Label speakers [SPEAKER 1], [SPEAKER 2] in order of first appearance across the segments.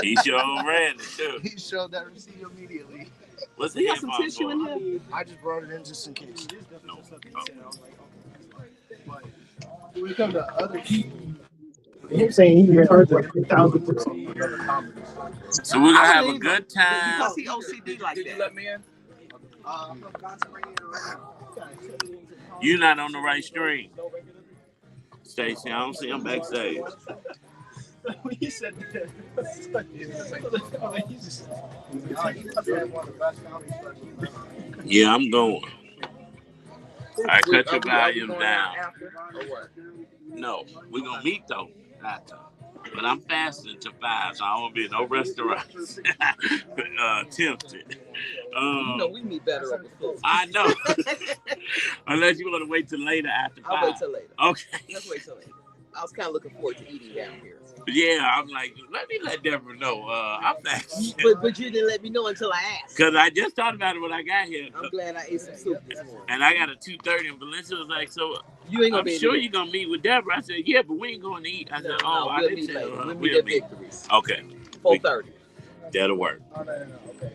[SPEAKER 1] He sure ran it too.
[SPEAKER 2] He showed that receipt immediately.
[SPEAKER 1] What's the
[SPEAKER 3] You got some tissue in here?
[SPEAKER 2] I just brought it in just in case.
[SPEAKER 1] No.
[SPEAKER 2] When it comes to other people, him saying he heard like 1,000%.
[SPEAKER 1] So we're gonna have a good time.
[SPEAKER 3] Because he OCD like that.
[SPEAKER 2] You let me in?
[SPEAKER 1] You're not on the right string, Stacey. I don't see him backstage.
[SPEAKER 2] When he said that,
[SPEAKER 1] Yeah, I'm going. I cut your volume down. No, we're gonna meet though. But I'm fasting to 5, so I won't be in no restaurants. Tempted.
[SPEAKER 3] We meet better over food.
[SPEAKER 1] I know. Unless you want to wait till later after 5.
[SPEAKER 3] I'll wait till later.
[SPEAKER 1] Okay.
[SPEAKER 3] Let's wait till later. I was kind of looking forward to eating down here.
[SPEAKER 1] Yeah, I'm like, let me let Deborah know. I'm fasting.
[SPEAKER 3] But you didn't let me know until I asked.
[SPEAKER 1] Because I just thought about it when I got here.
[SPEAKER 3] I'm glad I ate some soup this morning.
[SPEAKER 1] And I got a 2:30, and Valencia was like, so
[SPEAKER 3] you ain't gonna
[SPEAKER 1] I'm
[SPEAKER 3] be
[SPEAKER 1] sure you're going to meet with Deborah. I said, yeah, but we ain't going to eat. I said, I
[SPEAKER 3] we'll
[SPEAKER 1] didn't
[SPEAKER 3] meet
[SPEAKER 1] say
[SPEAKER 3] later. We'll
[SPEAKER 1] we'll
[SPEAKER 3] meet
[SPEAKER 1] meet.
[SPEAKER 3] at Victory's.
[SPEAKER 1] Okay.
[SPEAKER 3] 4:30.
[SPEAKER 1] That'll work.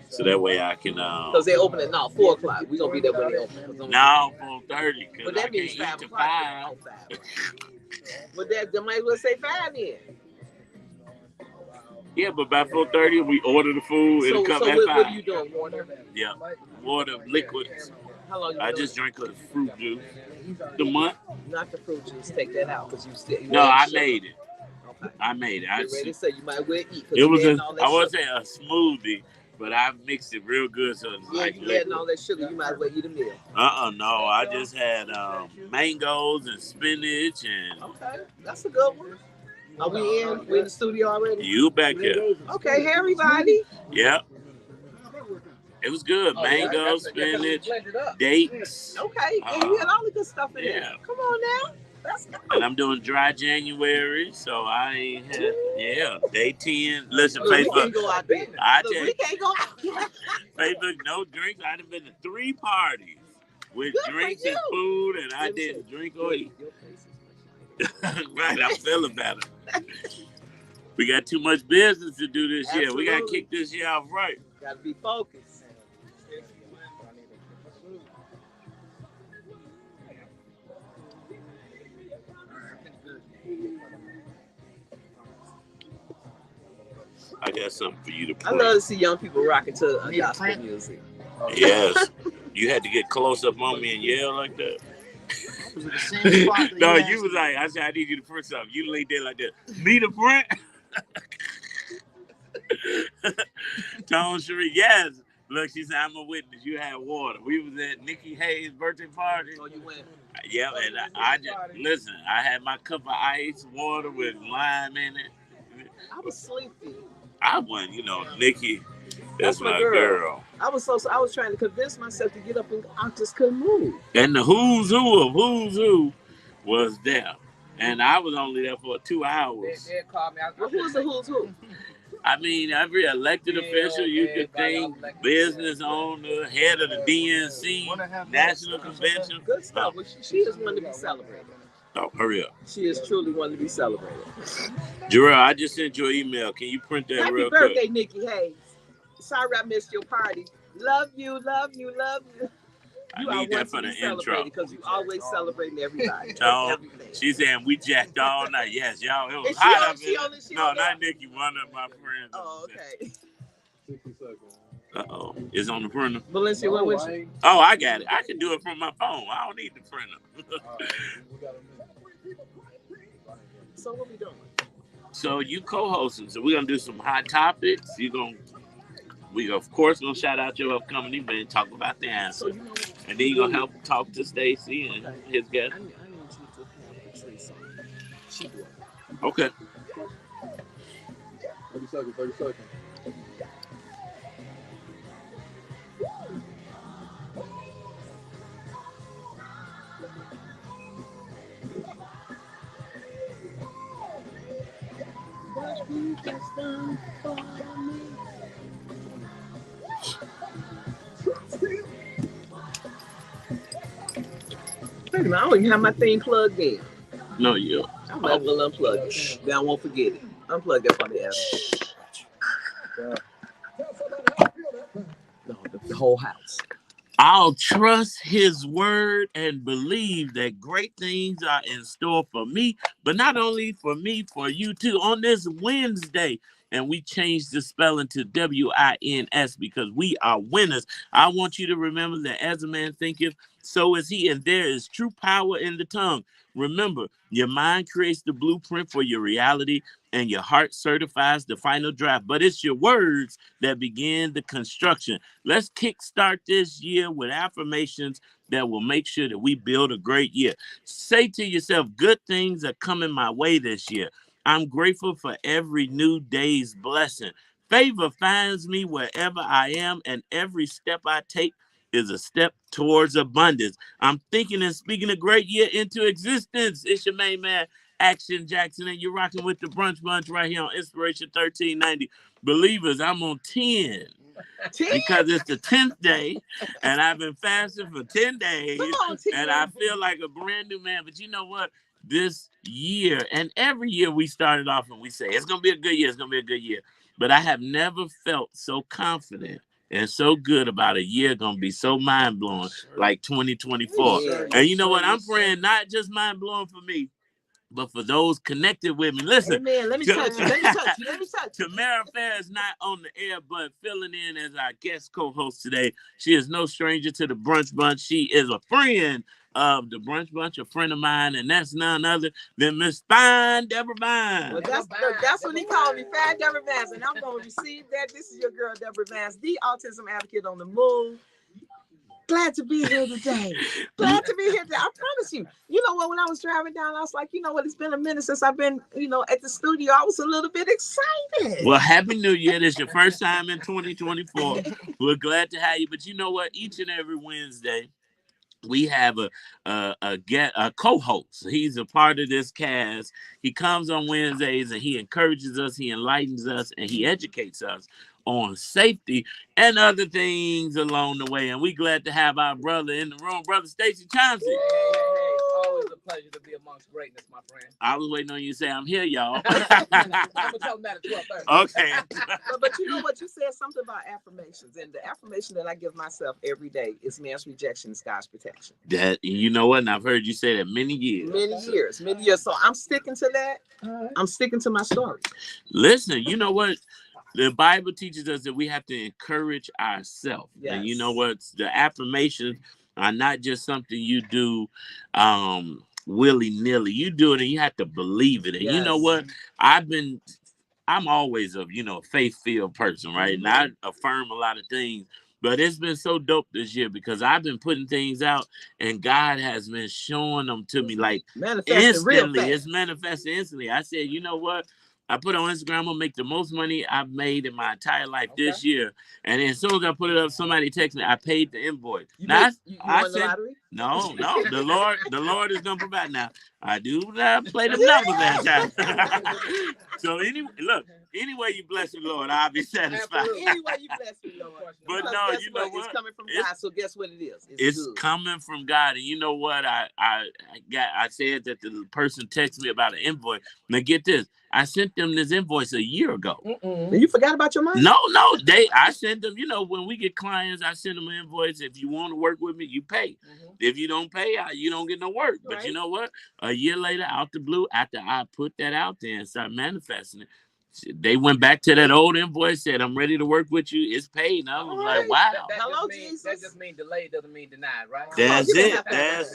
[SPEAKER 1] So that way I can...
[SPEAKER 3] Because they open at 4 o'clock. We're going to be there when they open.
[SPEAKER 1] No, 4:30.
[SPEAKER 3] But that means 5 o'clock. But they might as well say 5 then.
[SPEAKER 1] Yeah, but by 4:30 we order the food. It'll come at 5.
[SPEAKER 3] What are you doing, water?
[SPEAKER 1] Yeah, water, liquids.
[SPEAKER 3] How long you
[SPEAKER 1] I
[SPEAKER 3] doing?
[SPEAKER 1] just drink a fruit juice. The month?
[SPEAKER 3] Not the fruit juice. Take that out because you still.
[SPEAKER 1] No, I made it. Okay. I made it.
[SPEAKER 3] I ready to say you might well eat.
[SPEAKER 1] It was I wouldn't say a smoothie, but I mixed it real good so it's like
[SPEAKER 3] you adding all that sugar, you might as well eat a meal.
[SPEAKER 1] No, I just had mangoes and spinach and.
[SPEAKER 3] Okay, that's a good one. Are we in? We in the studio already?
[SPEAKER 1] You back here.
[SPEAKER 3] Okay, hey everybody.
[SPEAKER 1] Yeah. It was good. Mango, spinach, dates.
[SPEAKER 3] Okay, and you had all the good stuff in there. Come on now. Let's go.
[SPEAKER 1] And I'm doing dry January, so I ain't had, day 10. Listen, Facebook.
[SPEAKER 3] We can't go out there. We can't go out there.
[SPEAKER 1] Facebook, no drinks. I done been to 3 parties with drinks and food, and I didn't drink or eat. Right, I'm feeling better. We got too much business to do this year. We got to kick this year off right.
[SPEAKER 3] Got to be focused.
[SPEAKER 1] I got something for you to play.
[SPEAKER 3] I love to see young people rocking to gospel music.
[SPEAKER 1] Yes. You had to get close up on me and yell like that. No, you was like, I said, I need you to print something. You laid there like that. Me to print? Tone Cherie, yes. Look, she said, I'm a witness. You had water. We was at Nikki Hayes' birthday party.
[SPEAKER 3] Oh, you went?
[SPEAKER 1] Yeah, and I just, listen, I had my cup of ice water with lime in it.
[SPEAKER 3] I was sleepy.
[SPEAKER 1] I wasn't, Nikki, that's my girl.
[SPEAKER 3] I was trying to convince myself to get up and I just couldn't move.
[SPEAKER 1] And the who's who of who's who was there. And I was only there for 2 hours.
[SPEAKER 3] They called me. Well, who's the who's who?
[SPEAKER 1] I mean, every elected official you could think, business owner, head of the DNC, National Convention.
[SPEAKER 3] Good stuff. Well, she is one to be celebrated.
[SPEAKER 1] Oh, hurry up.
[SPEAKER 3] She is truly one to be celebrated.
[SPEAKER 1] Jarrell, I just sent you an email. Can you print that real quick?
[SPEAKER 3] Happy birthday, Nikki Hayes. Sorry I missed your party. Love you, love you, love you.
[SPEAKER 1] I need that for the intro.
[SPEAKER 3] Because you always celebrating everybody.
[SPEAKER 1] No, she's saying we jacked all night. Yes, y'all. It was hot up here. No, not Nikki. One of my friends.
[SPEAKER 3] Oh, okay.
[SPEAKER 2] 60 seconds.
[SPEAKER 1] Uh-oh. It's on the printer.
[SPEAKER 3] Valencia, what was you?
[SPEAKER 1] Oh, I got it. I can do it from my phone. I don't need the printer.
[SPEAKER 3] So what we doing?
[SPEAKER 1] So you co-hosting. So we're going to do some hot topics. We of course gonna shout out your upcoming event, talk about the answer, and then you're gonna help talk to Stacey and his guest.
[SPEAKER 3] I need you to have Tracy. She do it.
[SPEAKER 1] Okay.
[SPEAKER 2] 30 seconds, 30 seconds.
[SPEAKER 3] Wait a minute, I don't even have my thing plugged in.
[SPEAKER 1] No, you.
[SPEAKER 3] I'm not gonna unplug it. Then I won't forget it. Unplug that from the other. No, the whole house.
[SPEAKER 1] I'll trust his word and believe that great things are in store for me, but not only for me, for you too, on this Wednesday. And we changed the spelling to WINS because we are winners. I want you to remember that as a man thinketh, so is he, and there is true power in the tongue. Remember, your mind creates the blueprint for your reality, and your heart certifies the final draft. But it's your words that begin the construction. Let's kickstart this year with affirmations that will make sure that we build a great year. Say to yourself, good things are coming my way this year. I'm grateful for every new day's blessing. Favor finds me wherever I am, and every step I take is a step towards abundance. I'm thinking and speaking a great year into existence. It's your main man, Action Jackson, and you're rocking with the Brunch Bunch right here on Inspiration 1390. Believers, I'm on 10 because it's the 10th day, and I've been fasting for 10 days, and I feel like a brand new man. But you know what? This year, and every year we started off and we say, it's going to be a good year, it's going to be a good year. But I have never felt so confident and so good about a year going to be so mind-blowing like 2024. And you know what? I'm praying not just mind-blowing for me, but for those connected with me. Listen.
[SPEAKER 3] Amen. Let me touch you. Let me touch you. Let me touch you.
[SPEAKER 1] Tamara Fair is not on the air, but filling in as our guest co-host today. She is no stranger to the Brunch Bunch. She is a friend of the Brunch Bunch, a friend of mine, and that's none other than Miss Fine Deborah Vine.
[SPEAKER 3] Well, that's what he called me, Fine Deborah Vance, and I'm going to receive that. This is your girl, Deborah Vance, the autism advocate on the move. Glad to be here today. Glad to be here today. I promise you. You know what? When I was driving down, I was like, you know what? It's been a minute since I've been, at the studio. I was a little bit excited.
[SPEAKER 1] Well, Happy New Year. This is your first time in 2024. We're glad to have you. But you know what? Each and every Wednesday, we have a co-host. He's a part of this cast. He comes on Wednesdays and he encourages us, he enlightens us, and he educates us on safety and other things along the way. And we're glad to have our brother in the room, Brother Stacey Chauncey.
[SPEAKER 4] Hey. Always a pleasure to be amongst greatness, my friend.
[SPEAKER 1] I was waiting on you to say I'm here, y'all.
[SPEAKER 4] I'm going to tell them that at 12:30.
[SPEAKER 1] Okay.
[SPEAKER 3] But you know what? You said something about affirmations. And the affirmation that I give myself every day is man's rejection is God's protection.
[SPEAKER 1] That, you know what? And I've heard you say that many years.
[SPEAKER 3] Many years. So I'm sticking to that. I'm sticking to my story.
[SPEAKER 1] Listen, you know what? The Bible teaches us that we have to encourage ourselves. Yes. And you know what? The affirmations are not just something you do willy-nilly. You do it and you have to believe it. And you know what? I'm always a, faith-filled person, right? And I affirm a lot of things. But it's been so dope this year because I've been putting things out and God has been showing them to me like instantly. It's manifested instantly. I said, you know what? I put on Instagram, I'm going to make the most money I've made in my entire life this year. And then as soon as I put it up, somebody texted me, I paid the invoice.
[SPEAKER 3] You won the lottery?
[SPEAKER 1] No. The Lord is going to provide. Now, I do play the numbers that time. So any way you bless the Lord, I'll be satisfied.
[SPEAKER 3] Any way you bless me, Lord.
[SPEAKER 1] But no, you know what?
[SPEAKER 3] It's coming from God, so guess what it is?
[SPEAKER 1] It's coming from God. And you know what? I said that the person texted me about an invoice. Now get this. I sent them this invoice a year ago.
[SPEAKER 3] And you forgot about your money?
[SPEAKER 1] No. I sent them, when we get clients, I send them an invoice. If you want to work with me, you pay. If you don't pay, you don't get no work. Right. But you know what? A year later, out the blue, after I put that out there and started manifesting it, they went back to that old invoice, said, I'm ready to work with you. It's paid. And I was like, wow.
[SPEAKER 3] Hello, Jesus.
[SPEAKER 4] That just means delayed doesn't mean denied, right?
[SPEAKER 1] That's it. And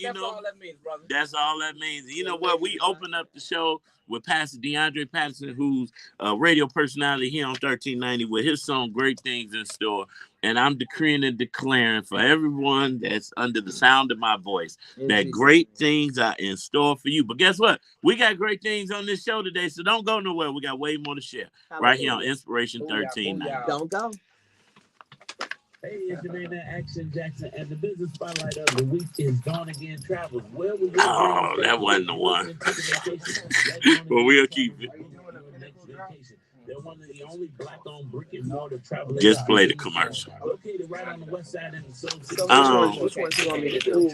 [SPEAKER 4] that's all that means, brother.
[SPEAKER 1] That's all that means. You know what? We opened up the show with Pastor DeAndre Patterson, who's a radio personality here on 1390 with his song, Great Things in Store. And I'm decreeing and declaring for everyone that's under the sound of my voice that great things are in store for you. But guess what? We got great things on this show today, so don't go nowhere. We got way more to share right here on Inspiration 1390.
[SPEAKER 3] Don't go.
[SPEAKER 1] Hey, it's your man, Action Jackson, and the business spotlight of the week is Gone Again Travels. Where will that wasn't the one. Well, we'll keep it. They're one of the only black-owned brick-and-mortar travel. Just play the commercial. Located right on the west side in the
[SPEAKER 3] So which ones you want me to do?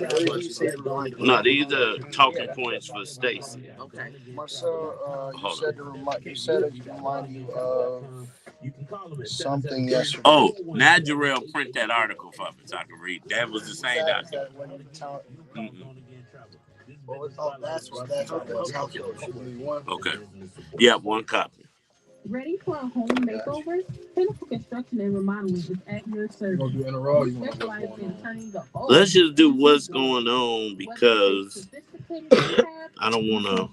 [SPEAKER 1] No, these are talking points for Stacey.
[SPEAKER 3] Okay.
[SPEAKER 2] Marcel, you said it reminded you of something yesterday.
[SPEAKER 1] Oh, now Jarrell print that article for me so I can read. That was the same document.
[SPEAKER 2] Oh, that's what one.
[SPEAKER 1] Okay. Yeah, one copy.
[SPEAKER 5] Ready for a home makeover? Pinnacle Construction and Remodeling is at your service.
[SPEAKER 2] You do in a row, you
[SPEAKER 5] Specialize in turning the old.
[SPEAKER 1] Let's just do what's going on because I don't want to.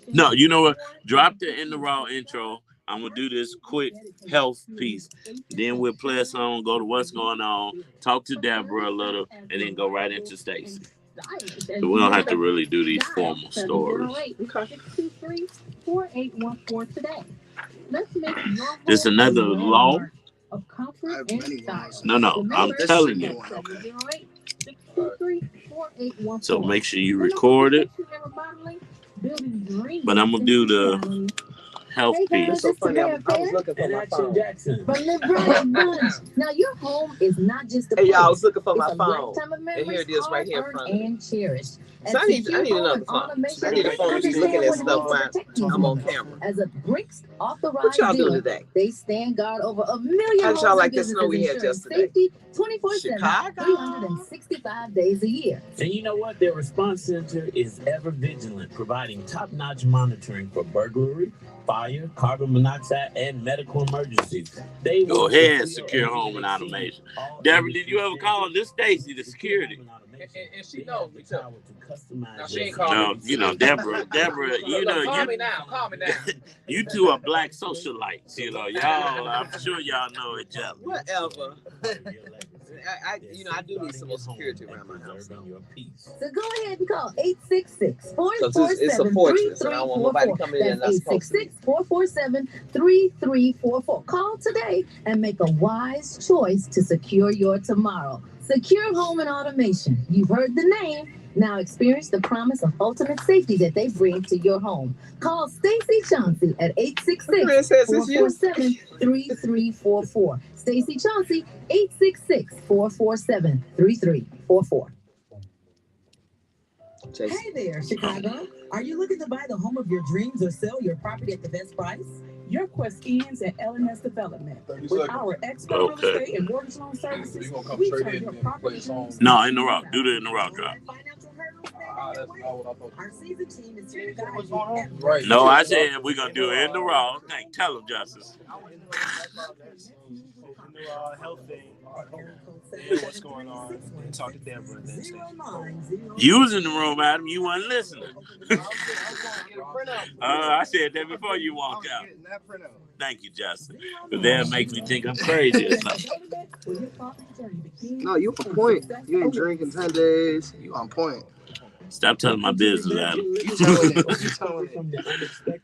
[SPEAKER 1] No, you know what? Drop the In the Raw intro. I'm going to do this quick health piece. Then we'll play a song, go to what's going on, talk to Deborah a little, and then go right into Stacey. So we don't have to really do these formal stories. This is another law. No, I'm telling you. So make sure you record it. But I'm gonna do the health piece.
[SPEAKER 3] So funny. I was looking for my phone.
[SPEAKER 5] Now your home is not just a
[SPEAKER 3] place. Hey, y'all, I was looking for my
[SPEAKER 5] phone.
[SPEAKER 3] And here it is right here in front of me.
[SPEAKER 5] And cherished.
[SPEAKER 3] So I need another phone. I need a phone just looking at stuff while I'm on camera.
[SPEAKER 5] As a Brinks authorized
[SPEAKER 3] what y'all doing today?
[SPEAKER 5] They stand guard over 1 million.
[SPEAKER 3] How did y'all like the snow we had yesterday?
[SPEAKER 5] 24/7, 365 days a year.
[SPEAKER 1] And you know what? Their response center is ever vigilant, providing top-notch monitoring for burglary, fire, carbon monoxide, and medical emergencies. They go ahead, secure home and automation. Deborah, did you ever call this Stacey the security?
[SPEAKER 4] And she knows me too. Now she ain't
[SPEAKER 1] calling me. You know, Deborah, you know,
[SPEAKER 4] call me now.
[SPEAKER 1] You two are black socialites, you know. Y'all, I'm sure y'all know each other.
[SPEAKER 3] Whatever. I do need some more security around my house.
[SPEAKER 5] So go ahead and call 866-447-3344.
[SPEAKER 3] It's a fortress, and I don't want nobody coming in. That's
[SPEAKER 5] 866-447-3344. Call today and make a wise choice to secure your tomorrow. Secure Home and Automation. You've heard the name. Now experience the promise of ultimate safety that they bring to your home. Call Stacey Chauncey at 866-447-3344. Stacey Chauncey, 866-447-3344.
[SPEAKER 6] Hey there, Chicago. Are you looking to buy the home of your dreams or sell your property at the best price? Your quest ends at L&S Development. With our expert real estate and mortgage loan services, we turn your property dreams.
[SPEAKER 1] No, in the rock. Do the in the rock drop.
[SPEAKER 6] Our seasoned team is here to guide you.
[SPEAKER 2] Right.
[SPEAKER 1] No, I said we're going to do it in the raw. Tell them, Justice.
[SPEAKER 2] Health thing. What's going on? Talk to Deborah.
[SPEAKER 1] You was in the room, Adam. You wasn't listening. I said that before you walked out. Thank you, Justin. But that makes me think I'm crazy or something.
[SPEAKER 2] No, you on point. You ain't drinking 10 days. You on point.
[SPEAKER 1] Stop telling my business, Adam.
[SPEAKER 2] You telling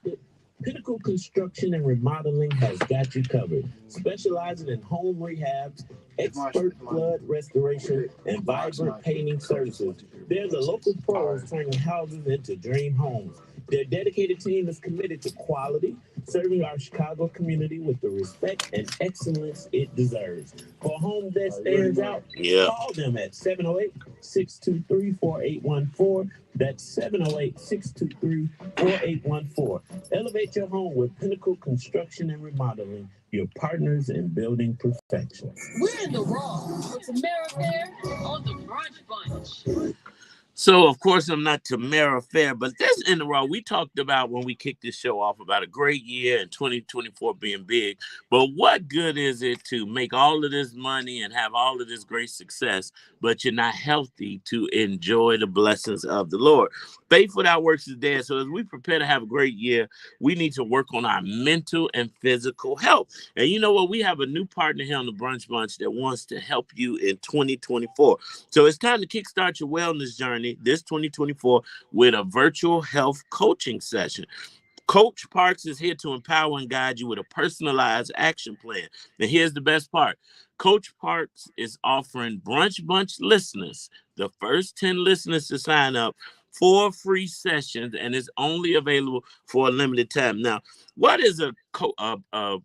[SPEAKER 2] it.
[SPEAKER 1] Pinnacle Construction and Remodeling has got you covered, specializing in home rehabs, expert flood restoration, and vibrant painting services. They're the local pros turning houses into dream homes. Their dedicated team is committed to quality, serving our Chicago community with the respect and excellence it deserves. For a home that stands out, call them at 708-623-4814. That's 708-623-4814. Elevate your home with Pinnacle Construction and Remodeling, your partners in building perfection.
[SPEAKER 5] We're in the raw. With Tamara Fair on the Brunch Bunch.
[SPEAKER 1] So, of course, I'm not Tamara Fair, but this in the raw. We talked about when we kicked this show off about a great year and 2024 being big. But what good is it to make all of this money and have all of this great success, but you're not healthy to enjoy the blessings of the Lord? Faith without works is dead. So as we prepare to have a great year, we need to work on our mental and physical health. And you know what? We have a new partner here on the Brunch Bunch that wants to help you in 2024. So it's time to kickstart your wellness journey this 2024 with a virtual health coaching session. Coach Parks is here to empower and guide you with a personalized action plan. And here's the best part. Coach Parks is offering Brunch Bunch listeners, the first 10 listeners to sign up, 4 free sessions, and it's only available for a limited time. Now, what is a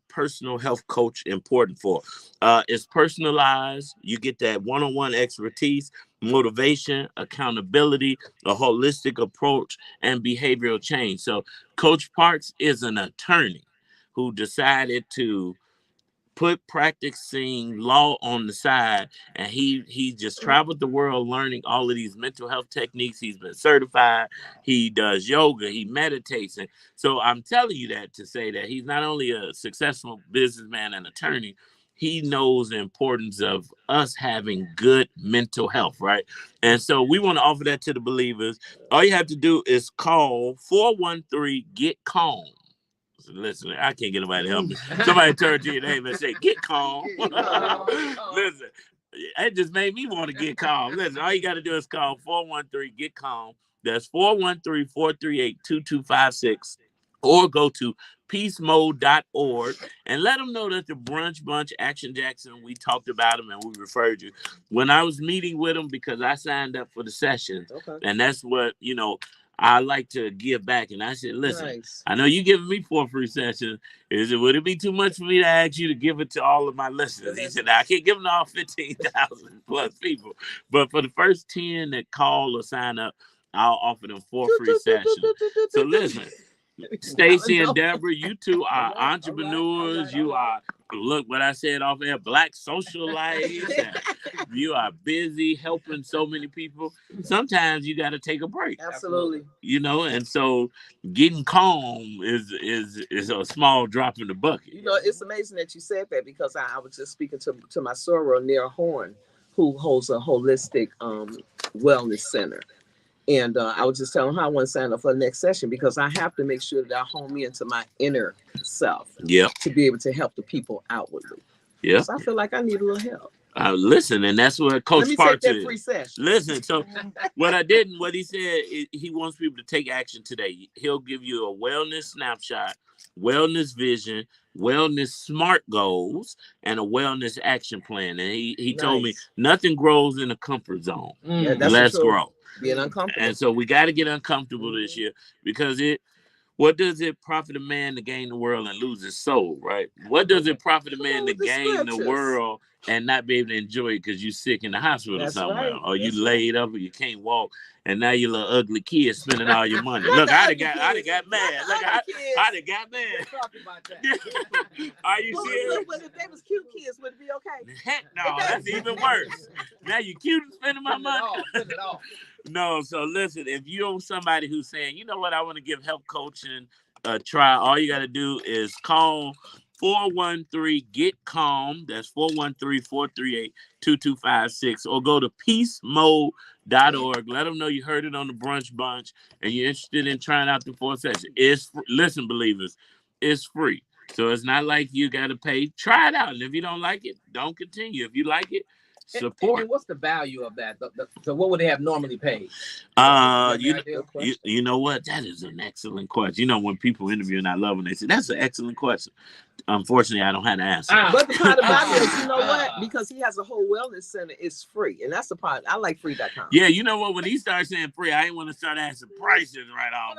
[SPEAKER 1] personal health coach important for? It's personalized. You get that one-on-one expertise, motivation, accountability, a holistic approach, and behavioral change. So Coach Parks is an attorney who decided to put practicing law on the side, and he just traveled the world learning all of these mental health techniques. He's been certified. He does yoga. He meditates. And so I'm telling you that to say that he's not only a successful businessman and attorney, he knows the importance of us having good mental health, right? And so we want to offer that to the believers. All you have to do is call 413-GET-CALM. Listen, I can't get nobody to help me. Somebody turn to your name and say, "Get calm." Listen, it just made me want to get calm. Listen, all you got to do is call 413-GET-CALM. That's 413-438-2256. Or go to peacemode.org and let them know that the Brunch Bunch, Action Jackson, we talked about them and we referred you. When I was meeting with them, because I signed up for the sessions, and that's what, I like to give back. And I said, listen, I know you're giving me 4 free sessions. Would it be too much for me to ask you to give it to all of my listeners? He said, I can't give them to all 15,000 plus people. But for the first 10 that call or sign up, I'll offer them 4 free sessions. So listen, Stacey and Deborah, you two are entrepreneurs. You are, look what I said off air, Black socialites. You are busy helping so many people. Sometimes you got to take a break.
[SPEAKER 3] Absolutely.
[SPEAKER 1] And so getting calm is a small drop in the bucket.
[SPEAKER 3] It's amazing that you said that, because I was just speaking to my soror, Neil Horn, who holds a holistic wellness center. And I was just telling her I want to sign up for the next session, because I have to make sure that I hone me into my inner self to be able to help the people outwardly. Yeah. So I feel like I need a little help.
[SPEAKER 1] Listen, and that's what Coach Parks is.
[SPEAKER 3] Free session.
[SPEAKER 1] Listen, so what he said, he wants people to take action today. He'll give you a wellness snapshot, wellness vision, wellness SMART goals, and a wellness action plan. And he told me nothing grows in a comfort zone. Let's grow.
[SPEAKER 3] Being uncomfortable.
[SPEAKER 1] And so we got to get uncomfortable this year, because what does it profit a man to gain the world and lose his soul, right? What does it profit a man to gain the world and not be able to enjoy it because you're sick in the hospital somewhere, or you laid up, or you can't walk, and now your little ugly kid spending all your money? Look, I'd have got mad. Look, I'd have got mad. Are you serious?
[SPEAKER 3] But if they was cute kids, would it be okay?
[SPEAKER 1] Heck no, that's even worse. Now you cute and spending my money.
[SPEAKER 4] Spend it all.
[SPEAKER 1] No, so listen, if you're somebody who's saying, you know what, I want to give health coaching a try, all you got to do is call 413-GET-CALM. That's 413-438-2256. Or go to peacemode.org. Let them know you heard it on the Brunch Bunch and you're interested in trying out the 4 sessions. Listen, believers, it's free. So it's not like you got to pay. Try it out. And if you don't like it, don't continue. If you like it, support.
[SPEAKER 4] And what's the value of that? So what would they have normally paid?
[SPEAKER 1] You know what? That is an excellent question. When people interview, and I love when they say, that's an excellent question. Unfortunately, I don't have to answer.
[SPEAKER 3] But the part about it is, you know what? Because he has a whole wellness center, it's free. And that's the part. I like free.com.
[SPEAKER 1] Yeah, you know what? When he started saying free, I didn't want to start asking prices right off.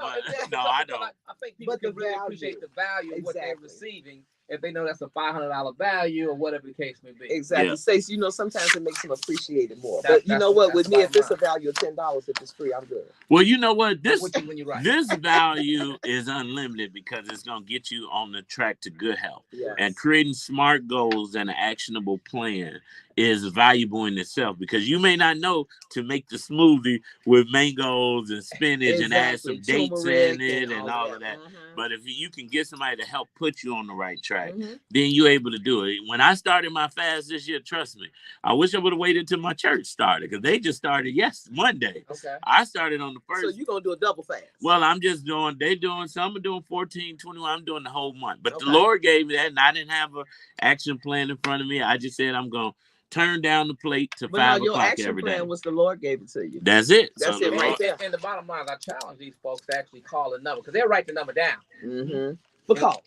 [SPEAKER 1] No, I don't.
[SPEAKER 4] I think people can really appreciate the value of what they're receiving if they know that's a $500 value or whatever the case may be.
[SPEAKER 3] Exactly. Yeah. Stacey, sometimes it makes them appreciate it more. But you know what? With me, if it's a value of $10, if it's free, I'm good.
[SPEAKER 1] Well, you know what? This value is unlimited, because it's going to get you on the track to good health. Yes. And creating SMART goals and an actionable plan is valuable in itself, because you may not know to make the smoothie with mangoes and spinach and add some dates in it and all of that. But if you can get somebody to help put you on the right track, then you're able to do it. When I started my fast this year, trust me, I wish I would have waited till my church started, because they just started Monday. Okay. I started on the first.
[SPEAKER 3] So you're going to do a double fast?
[SPEAKER 1] Well, I'm just doing, some are doing 14, 21. I'm doing the whole month. But the Lord gave me that, and I didn't have an action plan in front of me. I just said I'm going to turn down the plate to 5 o'clock every day. Your action plan
[SPEAKER 3] was the Lord gave it to you.
[SPEAKER 1] That's it.
[SPEAKER 3] That's it right there.
[SPEAKER 4] And the bottom line, I challenge these folks to actually call a number, because they'll write the number down.
[SPEAKER 3] But call.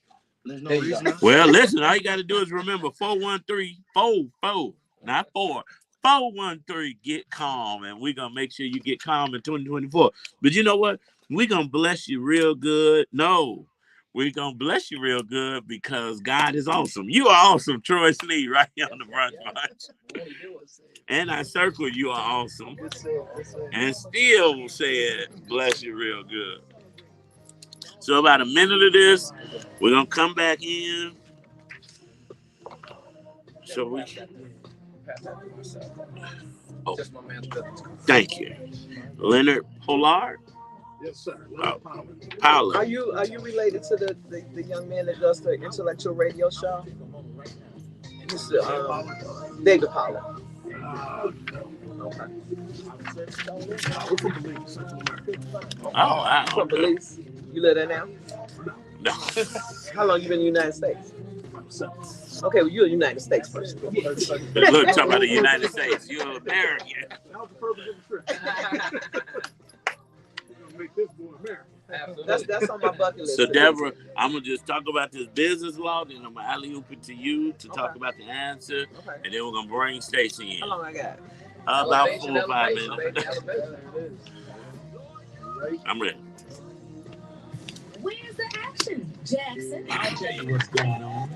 [SPEAKER 2] There's no reason.
[SPEAKER 1] Well, listen, all you got to do is remember 413-44, not 4. 413 get calm, and we're gonna make sure you get calm in 2024. But you know what? We're gonna bless you real good. No, we're gonna bless you real good because God is awesome. You are awesome, Troy Sneed, right here on the Brunch Bunch. And I circled you are awesome. And still said bless you real good. So about a minute of this, we're gonna come back in. So we oh, thank you. Leonard Pollard?
[SPEAKER 2] Yes, sir.
[SPEAKER 1] Pollard.
[SPEAKER 3] Are you related to the young man that does the intellectual radio show? Mr. David Pollard. Okay.
[SPEAKER 1] Oh, wow.
[SPEAKER 3] From Belize. You live there now?
[SPEAKER 1] No.
[SPEAKER 3] How long you been in the United States? Okay, well, you're a United States person.
[SPEAKER 1] Look, talking about the United States. You're an American.
[SPEAKER 2] That was the purpose of the trip. Make this boy American.
[SPEAKER 3] That's on my bucket list.
[SPEAKER 1] So, Deborah, I'm going to just talk about this business law, then I'm going to alley-oop it to you to talk about the answer, and then we're going to bring Stacey in.
[SPEAKER 3] How long I got?
[SPEAKER 1] About 4 or 5 minutes. I'm ready.
[SPEAKER 5] Where's the action, Jackson?
[SPEAKER 7] I'll tell you what's going on.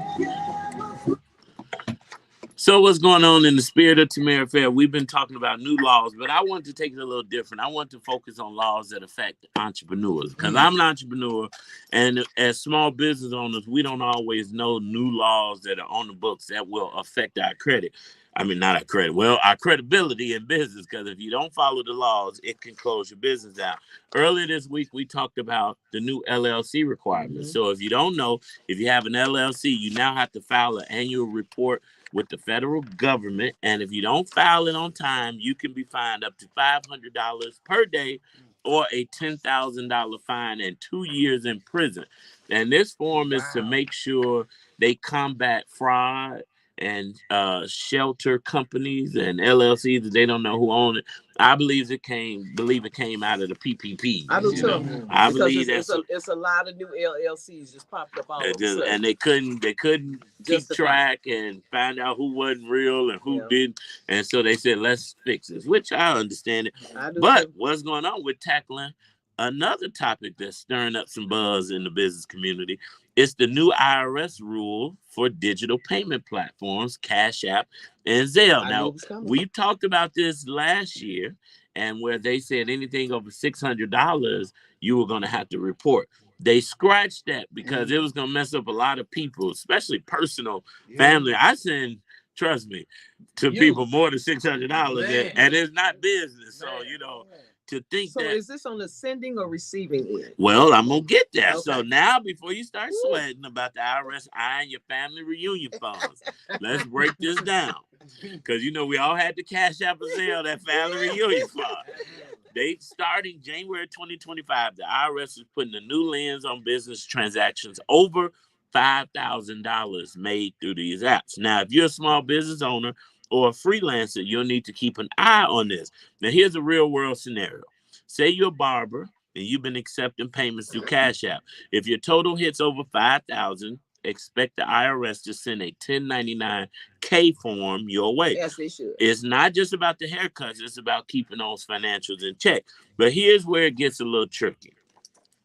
[SPEAKER 1] So what's going on in the spirit of Tamara Fair? We've been talking about new laws, but I want to take it a little different. I want to focus on laws that affect entrepreneurs because I'm an entrepreneur, and as small business owners, we don't always know new laws that are on the books that will affect our credit. I mean, not our credit. Well, our credibility in business, because if you don't follow the laws, it can close your business down. Earlier this week, we talked about the new LLC requirements. So if you don't know, if you have an LLC, you now have to file an annual report with the federal government. And if you don't file it on time, you can be fined up to $500 per day or a $10,000 fine and 2 years in prison. And this form is to make sure they combat fraud and shelter companies and LLCs that they don't know who own it. I believe it came out of the PPP.
[SPEAKER 3] I do too.
[SPEAKER 1] I believe
[SPEAKER 3] it's a lot of new LLCs just popped up all over.
[SPEAKER 1] And they couldn't keep track and find out who wasn't real and who didn't. And so they said, let's fix this, which I understand it. But what's going on with tackling another topic that's stirring up some buzz in the business community? It's the new IRS rule for digital payment platforms, Cash App and Zelle. Now, we talked about this last year, and where they said anything over $600, you were going to have to report. They scratched that because it was going to mess up a lot of people, especially personal family. I send, trust me, to people more than $600, and it's not business. So, to think
[SPEAKER 3] so is this on the sending or receiving end?
[SPEAKER 1] Well, I'm going to get there. Okay. So now, before you start sweating about the IRS eyeing your family reunion funds, let's break this down. Because, we all had to Cash App and Zelle that family reunion fund. They starting January 2025, the IRS is putting a new lens on business transactions over $5,000 made through these apps. Now, if you're a small business owner or a freelancer, you'll need to keep an eye on this. Now, here's a real world scenario. Say you're a barber and you've been accepting payments through Cash App. If your total hits over $5,000, expect the IRS to send a 1099-K form your way.
[SPEAKER 3] Yes, they should.
[SPEAKER 1] It's not just about the haircuts. It's about keeping those financials in check. But here's where it gets a little tricky.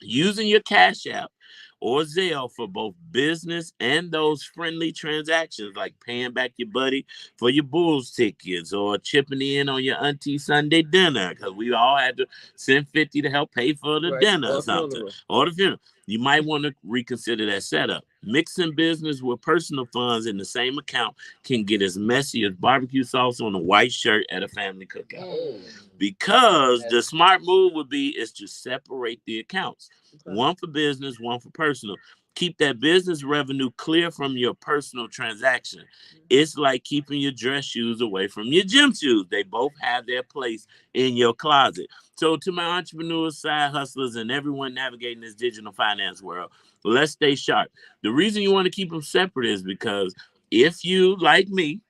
[SPEAKER 1] Using your Cash App or Zelle for both business and those friendly transactions like paying back your buddy for your Bulls tickets or chipping in on your auntie Sunday dinner, because we all had to send $50 to help pay for the dinner or something, or the funeral. You might want to reconsider that setup. Mixing business with personal funds in the same account can get as messy as barbecue sauce on a white shirt at a family cookout. Because the smart move would be is to separate the accounts. One for business, one for personal. Keep that business revenue clear from your personal transaction. It's like keeping your dress shoes away from your gym shoes. They both have their place in your closet. So to my entrepreneurs, side hustlers, and everyone navigating this digital finance world, let's stay sharp. The reason you want to keep them separate is because if you, like me,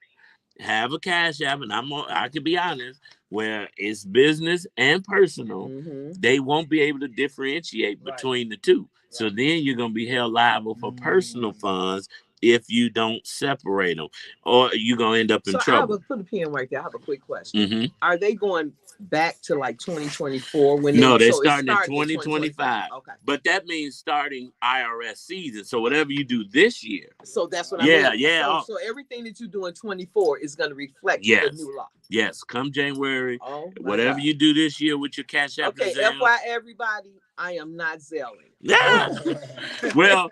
[SPEAKER 1] have a Cash App, and I can be honest, where it's business and personal, they won't be able to differentiate between the two. So then you're going to be held liable for personal funds if you don't separate them, or you're going to end up in trouble.
[SPEAKER 3] I would put a pin right there. I have a quick question. Are they going back to like 2024?
[SPEAKER 1] No, they're starting in 2025. Okay. But that means starting IRS season. So whatever you do this year.
[SPEAKER 3] So that's what I mean.
[SPEAKER 1] Yeah.
[SPEAKER 3] So everything that you do in 24 is going to reflect the new law.
[SPEAKER 1] Yes. Come January, whatever you do this year with your Cash App.
[SPEAKER 3] Okay, FYI, everybody, I am not Zelling.
[SPEAKER 1] Yeah. Well,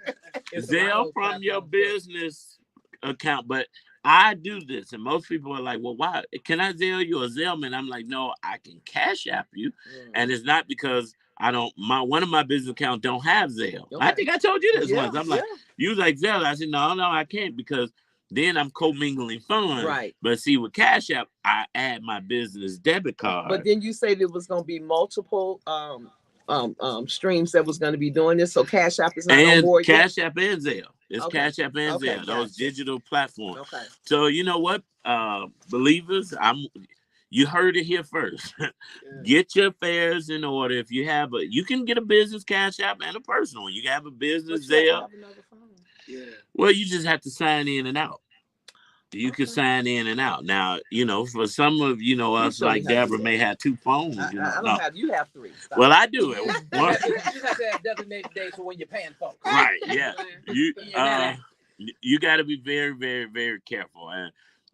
[SPEAKER 1] Zelle from your business account, but I do this, and most people are like, well, why? Can I Zelle you a Zellman? I'm like, no, I can Cash App you. And it's not because I don't, one of my business accounts don't have Zelle. Okay. I think I told you this once. I'm like, you like Zelle? I said, no, I can't, because then I'm commingling funds. Right. But see, with Cash App, I add my business debit card.
[SPEAKER 3] But then you said there was going to be multiple streams that was going to be doing this. So Cash App is not on board yet?
[SPEAKER 1] Cash App and Zelle. It's Cash App and Zelle, those digital platforms. Okay. So you know what, believers, you heard it here first. Get your affairs in order. If you have you can get a business Cash App and a personal one. You can have a business Zelle. Well, you just have to sign in and out. You can sign in and out. Now, for some of us like Deborah may have two phones.
[SPEAKER 3] I don't have. You have three.
[SPEAKER 1] Stop. Well, I do it.
[SPEAKER 4] You have to have designated days for when you're paying folks.
[SPEAKER 1] Right. Yeah. You got to be very, very, very careful. And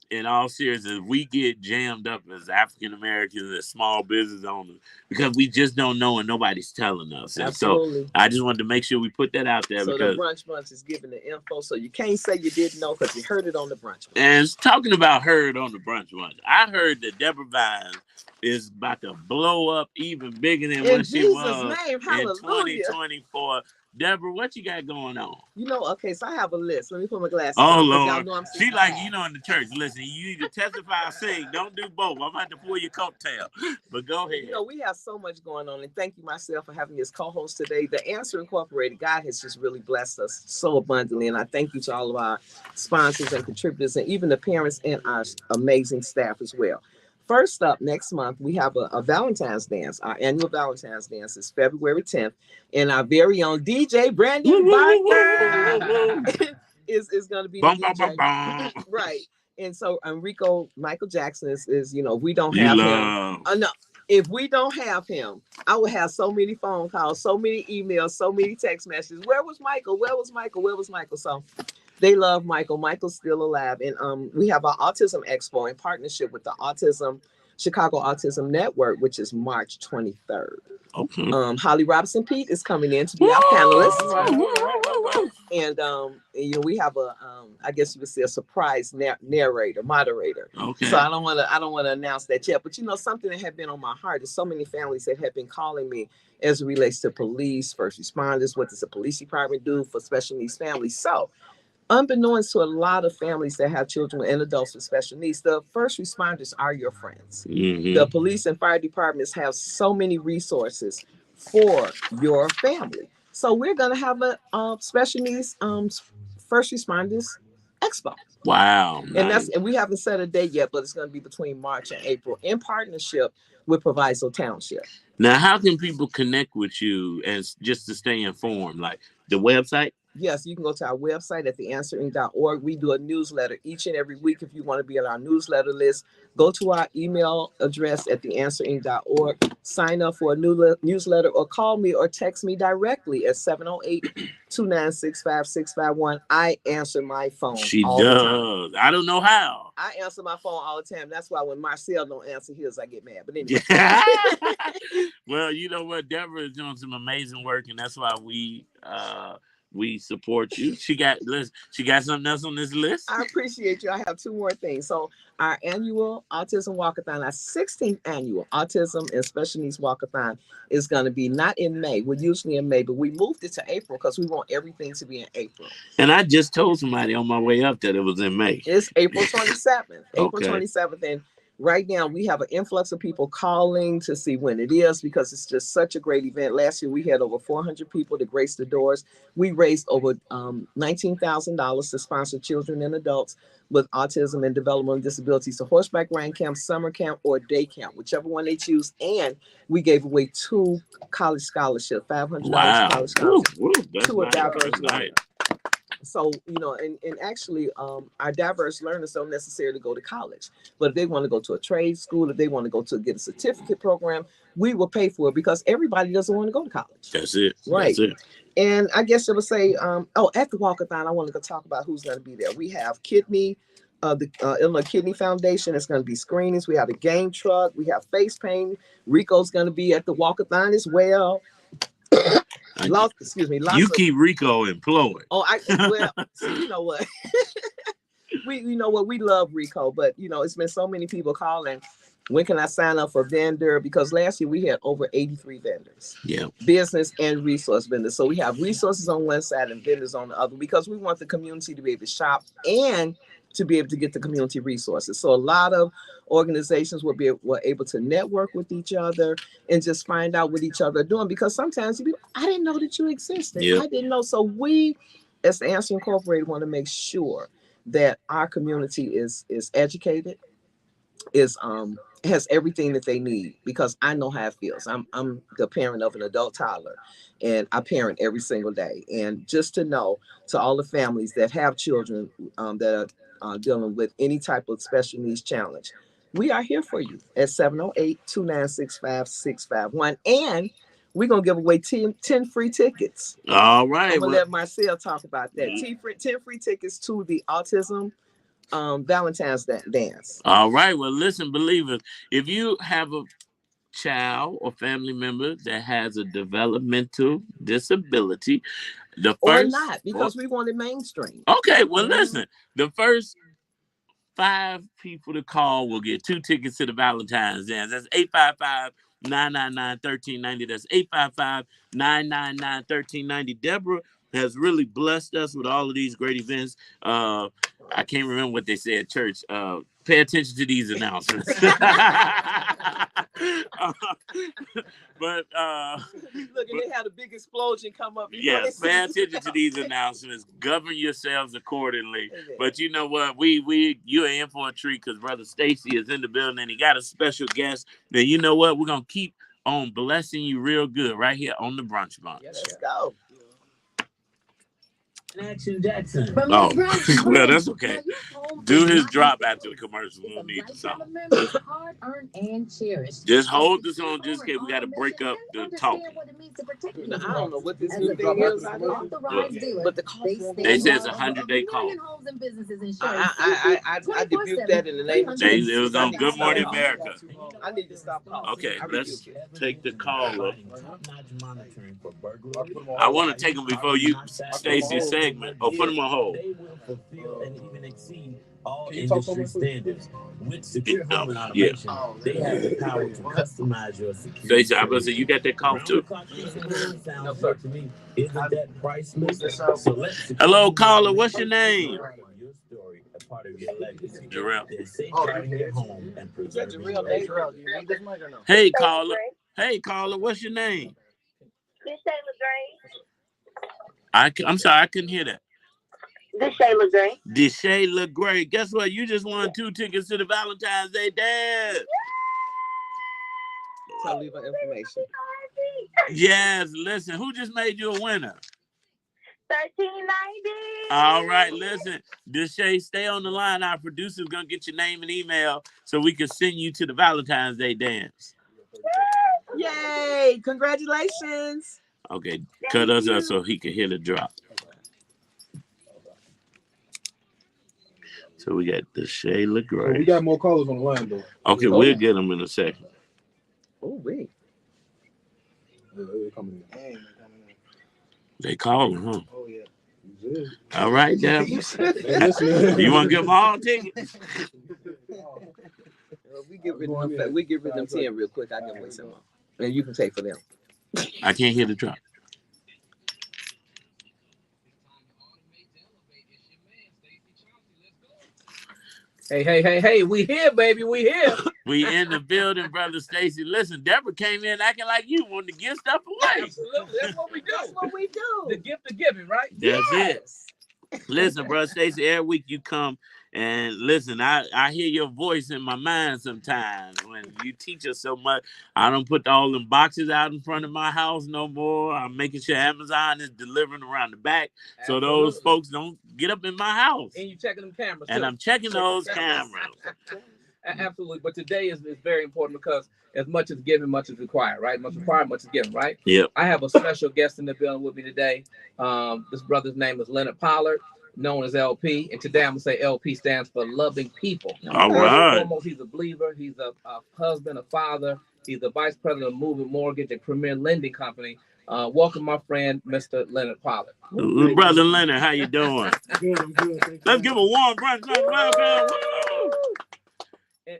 [SPEAKER 1] in all seriousness, we get jammed up as African Americans, as small business owners, because we just don't know and nobody's telling us. And so I just wanted to make sure we put that out there.
[SPEAKER 3] So because the Brunch Bunch is giving the info, so you can't say you didn't know because you heard it on the Brunch Bunch.
[SPEAKER 1] And talking about heard on the Brunch Bunch, I heard that Deborah Vines is about to blow up even bigger than what she was in 2024. Deborah, what you got going on?
[SPEAKER 3] Okay, so I have a list. Let me put my glasses
[SPEAKER 1] on. Lord. She like, in the church. Listen, you either testify or sing. Don't do both. I'm about to pull your coattail. But go ahead.
[SPEAKER 3] We have so much going on. And thank you, myself, for having me as co-host today. The Answer Incorporated, God has just really blessed us so abundantly. And I thank you to all of our sponsors and contributors, and even the parents and our amazing staff as well. First up, next month, we have a Valentine's dance. Our annual Valentine's dance is February 10th. And our very own DJ, Brandon Barker, is going to be the DJ. Right. And so Enrico Michael Jackson is we don't have him. No. If we don't have him, I would have so many phone calls, so many emails, so many text messages. Where was Michael? Where was Michael? Where was Michael? So they love Michael. Michael's still alive. And we have our Autism Expo in partnership with the Chicago Autism Network, which is March 23rd. Okay. Holly Robinson Pete is coming in to be our panelist. And we have I guess you would say a surprise moderator. Okay. So I don't want to announce that yet, but something that had been on my heart is so many families that have been calling me as it relates to police, first responders. What does the police department do for special needs families? So unbeknownst to a lot of families that have children and adults with special needs, the first responders are your friends. Mm-hmm. The police and fire departments have so many resources for your family. So we're going to have a special needs first responders expo.
[SPEAKER 1] Wow.
[SPEAKER 3] And we haven't set a date yet, but it's going to be between March and April in partnership with Proviso Township.
[SPEAKER 1] Now, how can people connect with you and just to stay informed? Like the website?
[SPEAKER 3] Yes, you can go to our website at theanswering.org. We do a newsletter each and every week. If you want to be on our newsletter list, go to our email address at theanswering.org, sign up for a new newsletter, or call me or text me directly at 708-296-5651. I answer my phone.
[SPEAKER 1] She does. I don't know how.
[SPEAKER 3] I answer my phone all the time. That's why when Marcel don't answer his, I get mad. But anyway.
[SPEAKER 1] Well, you know what? Deborah is doing some amazing work, and that's why we support you. She got something else on this list?
[SPEAKER 3] I appreciate you. I have two more things. So our annual Autism Walkathon, our 16th annual Autism and Special Needs Walkathon is going to be not in May. We're usually in May, but we moved it to April because we want everything to be in April.
[SPEAKER 1] And I just told somebody on my way up that it was in May.
[SPEAKER 3] It's April 27th. April 27th. And right now, we have an influx of people calling to see when it is because it's just such a great event. Last year, we had over 400 people to grace the doors. We raised over $19,000 to sponsor children and adults with autism and developmental disabilities. So horseback riding camp, summer camp, or day camp, whichever one they choose. And we gave away 2 college scholarships, $500 college scholarships.
[SPEAKER 1] Two of diverse
[SPEAKER 3] So, and actually, our diverse learners don't necessarily go to college, but if they want to go to a trade school, if they want to go to get a certificate program, we will pay for it because everybody doesn't want to go to college.
[SPEAKER 1] That's it.
[SPEAKER 3] Right.
[SPEAKER 1] That's it.
[SPEAKER 3] And I guess it would say, at the walkathon, I want to talk about who's going to be there. We have the Illinois Kidney Foundation. It's going to be screenings. We have a game truck. We have face paint. Rico's going to be at the walkathon as well.
[SPEAKER 1] You keep Rico employed.
[SPEAKER 3] See, you know what? We love Rico, but it's been so many people calling. When can I sign up for vendor? Because last year we had over 83 vendors.
[SPEAKER 1] Yeah.
[SPEAKER 3] Business and resource vendors. So we have resources on one side and vendors on the other because we want the community to be able to shop and to be able to get the community resources. So a lot of organizations were able to network with each other and just find out what each other are doing, because sometimes you be, I didn't know that you existed. Yep. I didn't know. So we, as the Answer Incorporated, want to make sure that our community is educated, has everything that they need, because I know how it feels. I'm the parent of an adult toddler, and I parent every single day. And just to know, to all the families that have children that are dealing with any type of special needs challenge, we are here for you at 708-296-5651. And we're going to give away 10 free tickets.
[SPEAKER 1] All right.
[SPEAKER 3] I'm going to let Marcel talk about that. 10 free tickets to the Autism Valentine's dance.
[SPEAKER 1] All right. Well, listen, believers, if you have a child or family member that has a developmental disability,
[SPEAKER 3] or not, because we want it mainstream.
[SPEAKER 1] Okay. Well, listen, the first 5 people to call will get 2 tickets to the Valentine's dance. That's 855-999-1390. That's 855-999-1390. Deborah has really blessed us with all of these great events. I can't remember what they said at church. Pay attention to these announcements. But
[SPEAKER 3] look, and they had a big explosion come up.
[SPEAKER 1] Yes, pay attention to these announcements. Govern yourselves accordingly. But you know what? You are in for a treat, because Brother Stacey is in the building and he got a special guest. Then you know what? We're gonna keep on blessing you real good right here on the Brunch Bunch.
[SPEAKER 3] Yeah, let's go.
[SPEAKER 7] Action Jackson.
[SPEAKER 1] Oh, well, that's okay. Do his drop after the commercial. We'll need the song. Just hold this on, just in case we got to break up the talking.
[SPEAKER 3] I don't know what this new thing is. But the call,
[SPEAKER 1] they say it's a 100-day call.
[SPEAKER 3] I rebuked that in the name of Jesus.
[SPEAKER 1] It was on Good Morning America.
[SPEAKER 3] I need to stop calling.
[SPEAKER 1] Okay, let's take the call. I want to take them before you, Stacey, segment. Oh, put them on hold.
[SPEAKER 7] They will fulfill and even exceed all industry standards. With secure home and automation, they have the power to customize your security.
[SPEAKER 1] Stacey, I was say you got that call too.
[SPEAKER 7] Sounds good to me. Isn't that priceless?
[SPEAKER 1] Hello, caller. What's your name?
[SPEAKER 7] Part of your legacy.
[SPEAKER 1] Jarrell.
[SPEAKER 8] Hey,
[SPEAKER 1] caller. Hey, caller. What's your name?
[SPEAKER 8] Shayla Gray.
[SPEAKER 1] I'm sorry, I couldn't hear that.
[SPEAKER 8] This Shayla Gray.
[SPEAKER 1] Shayla Gray. Guess what? You just won 2 tickets to the Valentine's Day dance.
[SPEAKER 3] So leave our information.
[SPEAKER 1] Yes, listen. Who just made you a winner?
[SPEAKER 8] 1390.
[SPEAKER 1] All right, listen. Deshae, stay on the line. Our producer's gonna get your name and email so we can send you to the Valentine's Day dance.
[SPEAKER 3] Yay! Congratulations.
[SPEAKER 1] Okay, cut us up so he can hear the drop. So we got the Shayla Gray.
[SPEAKER 2] We got more callers on the line though.
[SPEAKER 1] Okay, we'll get them in a second.
[SPEAKER 3] Oh wait.
[SPEAKER 2] They're coming in.
[SPEAKER 1] They calling, huh?
[SPEAKER 2] Oh yeah.
[SPEAKER 1] All right, now. You want to give them all tickets?
[SPEAKER 3] We get rid of them 10 real quick. I can wait some more. And you can take for them.
[SPEAKER 1] I can't hear the drop.
[SPEAKER 4] Hey, we here, baby. We here.
[SPEAKER 1] We in the building, Brother Stacey. Listen, Deborah came in acting like you wanted to give stuff away.
[SPEAKER 4] Absolutely. That's what we do.
[SPEAKER 3] That's what we do.
[SPEAKER 4] The gift of giving, right?
[SPEAKER 1] That's it. Listen, Brother Stacey, every week you come And listen, I hear your voice in my mind sometimes when you teach us so much. I don't put all them boxes out in front of my house no more. I'm making sure Amazon is delivering around the back.
[SPEAKER 4] Absolutely.
[SPEAKER 1] So those folks don't get up in my house.
[SPEAKER 4] And you checking them cameras too.
[SPEAKER 1] And I'm checking those cameras.
[SPEAKER 4] Absolutely. But today is very important because as much as given, much is required, right? Much required, much is given, right?
[SPEAKER 1] Yep.
[SPEAKER 4] I have a special guest in the building with me today. This brother's name is Leonard Pollard, known as LP. And today I'm going to say LP stands for Loving People.
[SPEAKER 1] All right.
[SPEAKER 4] Foremost, he's a believer. He's a husband, a father. He's the vice president of Moving Mortgage and Premier Lending Company. Welcome, my friend, Mr. Leonard Pollard.
[SPEAKER 1] Brother Leonard, how you doing?
[SPEAKER 2] Good, I'm good.
[SPEAKER 1] Let's give a warm welcome.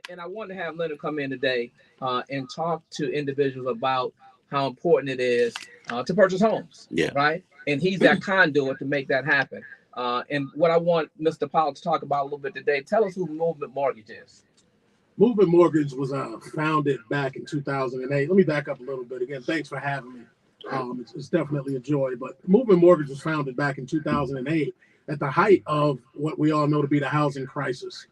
[SPEAKER 4] And I wanted to have Leonard come in today and talk to individuals about how important it is to purchase homes.
[SPEAKER 1] Yeah.
[SPEAKER 4] Right. And he's that conduit to make that happen. And what I want Mr. Pollard to talk about a little bit today, tell us who Movement Mortgage is.
[SPEAKER 2] Movement Mortgage was founded back in 2008. Let me back up a little bit. Again, thanks for having me. It's definitely a joy. But Movement Mortgage was founded back in 2008 at the height of what we all know to be the housing crisis.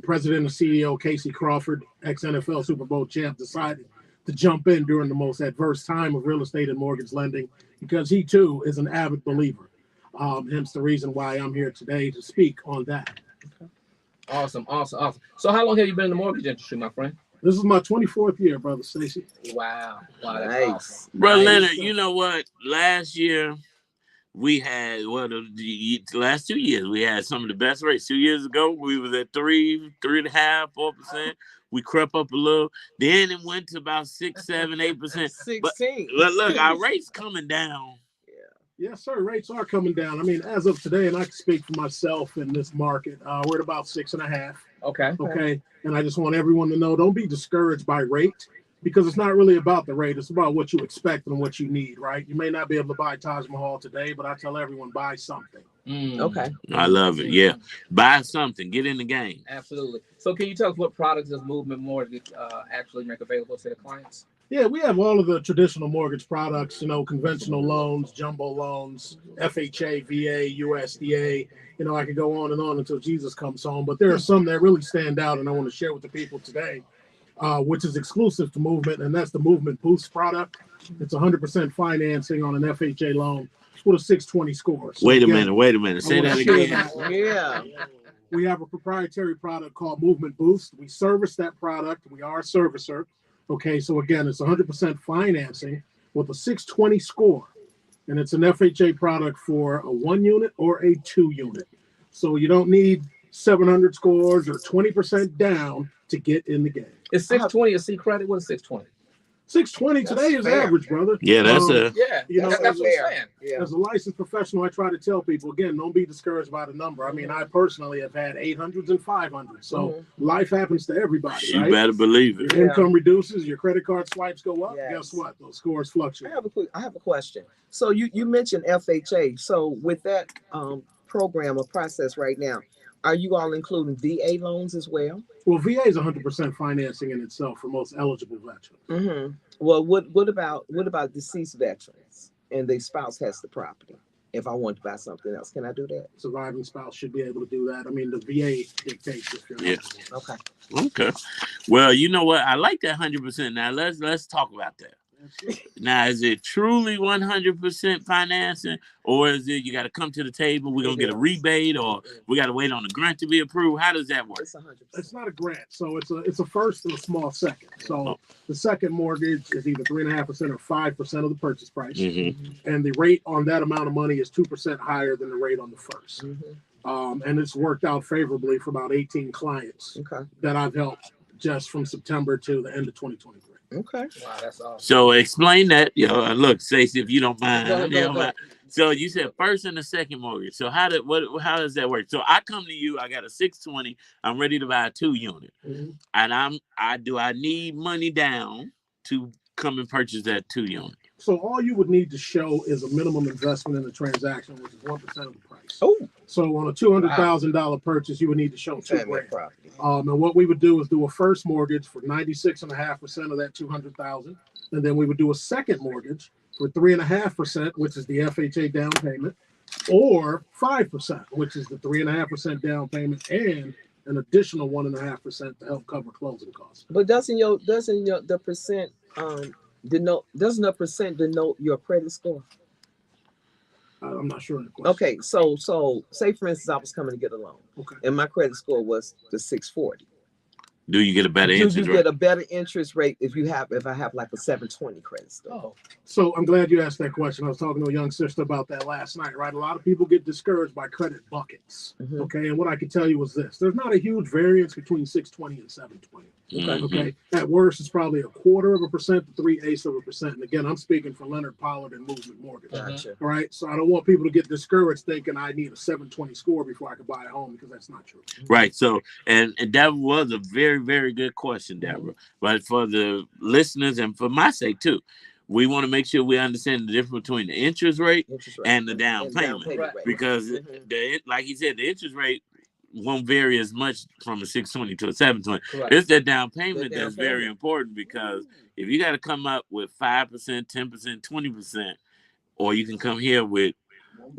[SPEAKER 2] President and CEO Casey Crawford, ex-NFL Super Bowl champ, decided to jump in during the most adverse time of real estate and mortgage lending because he, too, is an avid believer. Hence the reason why I'm here today to speak on that.
[SPEAKER 4] Okay. Awesome. So how long have you been in the mortgage industry, my friend?
[SPEAKER 2] This is my 24th year, Brother Stacey.
[SPEAKER 4] Wow, that's
[SPEAKER 3] Nice.
[SPEAKER 4] awesome.
[SPEAKER 1] Brother
[SPEAKER 4] Nice.
[SPEAKER 1] Leonard, you know what? Last year, we had, the last 2 years, we had some of the best rates. 2 years ago, we was at 3.5%, 4%. We crept up a little. Then it went to about 6, 7, 8%.
[SPEAKER 3] 16.
[SPEAKER 1] But look, our rates coming down.
[SPEAKER 2] Yes, sir. Rates are coming down. I mean, as of today, and I can speak for myself in this market, we're at about 6.5. Okay. And I just want everyone to know, don't be discouraged by rate because it's not really about the rate. It's about what you expect and what you need, right? You may not be able to buy Taj Mahal today, but I tell everyone, buy something.
[SPEAKER 3] Okay.
[SPEAKER 1] I love it. Yeah. Buy something. Get in the game.
[SPEAKER 4] Absolutely. So can you tell us what products does Movement Mortgage actually make available to the clients?
[SPEAKER 2] Yeah, we have all of the traditional mortgage products, conventional loans, jumbo loans, FHA, VA, USDA. I could go on and on until Jesus comes home. But there are some that really stand out, and I want to share with the people today, which is exclusive to Movement, and that's the Movement Boost product. It's 100% financing on an FHA loan with a 620 score. So
[SPEAKER 1] wait a minute. Say that again.
[SPEAKER 3] Yeah.
[SPEAKER 2] We have a proprietary product called Movement Boost. We service that product. We are a servicer. Okay, so again, it's 100% financing with a 620 score, and it's an FHA product for a 1 unit or a 2 unit. So you don't need 700 scores or 20% down to get in the game.
[SPEAKER 4] Is 620 a C credit? What is 620?
[SPEAKER 2] 620 today is
[SPEAKER 4] fair.
[SPEAKER 2] Average, brother.
[SPEAKER 1] Yeah, that's
[SPEAKER 4] That's what I'm
[SPEAKER 3] fair.
[SPEAKER 4] saying.
[SPEAKER 3] Yeah.
[SPEAKER 2] As a licensed professional, I try to tell people, again, don't be discouraged by the number. I mean, I personally have had 800s and 500s. So life happens to everybody,
[SPEAKER 1] You
[SPEAKER 2] right?
[SPEAKER 1] better believe it.
[SPEAKER 2] Your income reduces, your credit card swipes go up.
[SPEAKER 3] Yes.
[SPEAKER 2] Guess what? Those scores fluctuate.
[SPEAKER 3] I have a question. So you mentioned FHA. So with that program or process right now, are you all including VA loans as well?
[SPEAKER 2] Well, VA is 100% financing in itself for most eligible veterans.
[SPEAKER 3] Mm-hmm. Well, what about deceased veterans and the spouse has the property? If I want to buy something else, can I do that?
[SPEAKER 2] Surviving spouse should be able to do that. I mean, the VA dictates if you're
[SPEAKER 1] Yeah.
[SPEAKER 3] Okay.
[SPEAKER 1] Okay. Well, you know what? I like that 100%. Now let's talk about that. Now, is it truly 100% financing, or is it you got to come to the table, we're going to get a rebate, or we got to wait on the grant to be approved? How does that work?
[SPEAKER 3] It's 100%.
[SPEAKER 2] It's not a grant, so it's a first and a small second. So the second mortgage is either 3.5% or 5% of the purchase price, and the rate on that amount of money is 2% higher than the rate on the first. And it's worked out favorably for about 18 clients that I've helped just from September to the end of 2023.
[SPEAKER 3] Okay.
[SPEAKER 4] Wow, that's awesome.
[SPEAKER 1] So explain that. Look, Stacey, if you don't mind.
[SPEAKER 4] Go.
[SPEAKER 1] So you said first and the second mortgage. So how does that work? So I come to you, I got a 620, I'm ready to buy a 2 unit. And I need money down to come and purchase that 2 unit?
[SPEAKER 2] So all you would need to show is a minimum investment in the transaction, which is 1% of the price.
[SPEAKER 3] Oh.
[SPEAKER 2] So on a $200,000 purchase, you would need to show $2,000. And what we would do is do a first mortgage for 96.5% of that $200,000, and then we would do a second mortgage for 3.5%, which is the FHA down payment, or 5%, which is the 3.5% down payment and an additional 1.5% to help cover closing costs.
[SPEAKER 3] But doesn't the percent doesn't the percent denote your credit score?
[SPEAKER 2] I'm not sure of the question.
[SPEAKER 3] Okay, so say for instance I was coming to get a loan,
[SPEAKER 2] Okay,
[SPEAKER 3] and my credit score was the 640.
[SPEAKER 1] Do you get a better interest rate?
[SPEAKER 3] Do you get a better interest rate if I have like a 720 credit score?
[SPEAKER 4] Oh.
[SPEAKER 2] So I'm glad you asked that question. I was talking to a young sister about that last night, right? A lot of people get discouraged by credit buckets.
[SPEAKER 3] Mm-hmm.
[SPEAKER 2] Okay, and what I can tell you is this: there's not a huge variance between 620 and 720.
[SPEAKER 1] Mm-hmm.
[SPEAKER 2] Okay, at worst, it's probably 1/4% to 3/8%. And again, I'm speaking for Leonard Pollard and Movement Mortgage.
[SPEAKER 3] Gotcha.
[SPEAKER 2] All right, so I don't want people to get discouraged thinking I need a 720 score before I can buy a home, because that's not true.
[SPEAKER 1] Right. So, and that was a very, very good question, Deborah. But for the listeners and for my sake too, we want to make sure we understand the difference between the interest rate and the down payment.
[SPEAKER 3] Right.
[SPEAKER 1] Because like he said, the interest rate won't vary as much from a 620 to a 720.
[SPEAKER 4] Correct.
[SPEAKER 1] It's that down payment that's very important, because if you got to come up with 5%, 10%, 20%, or you can come here with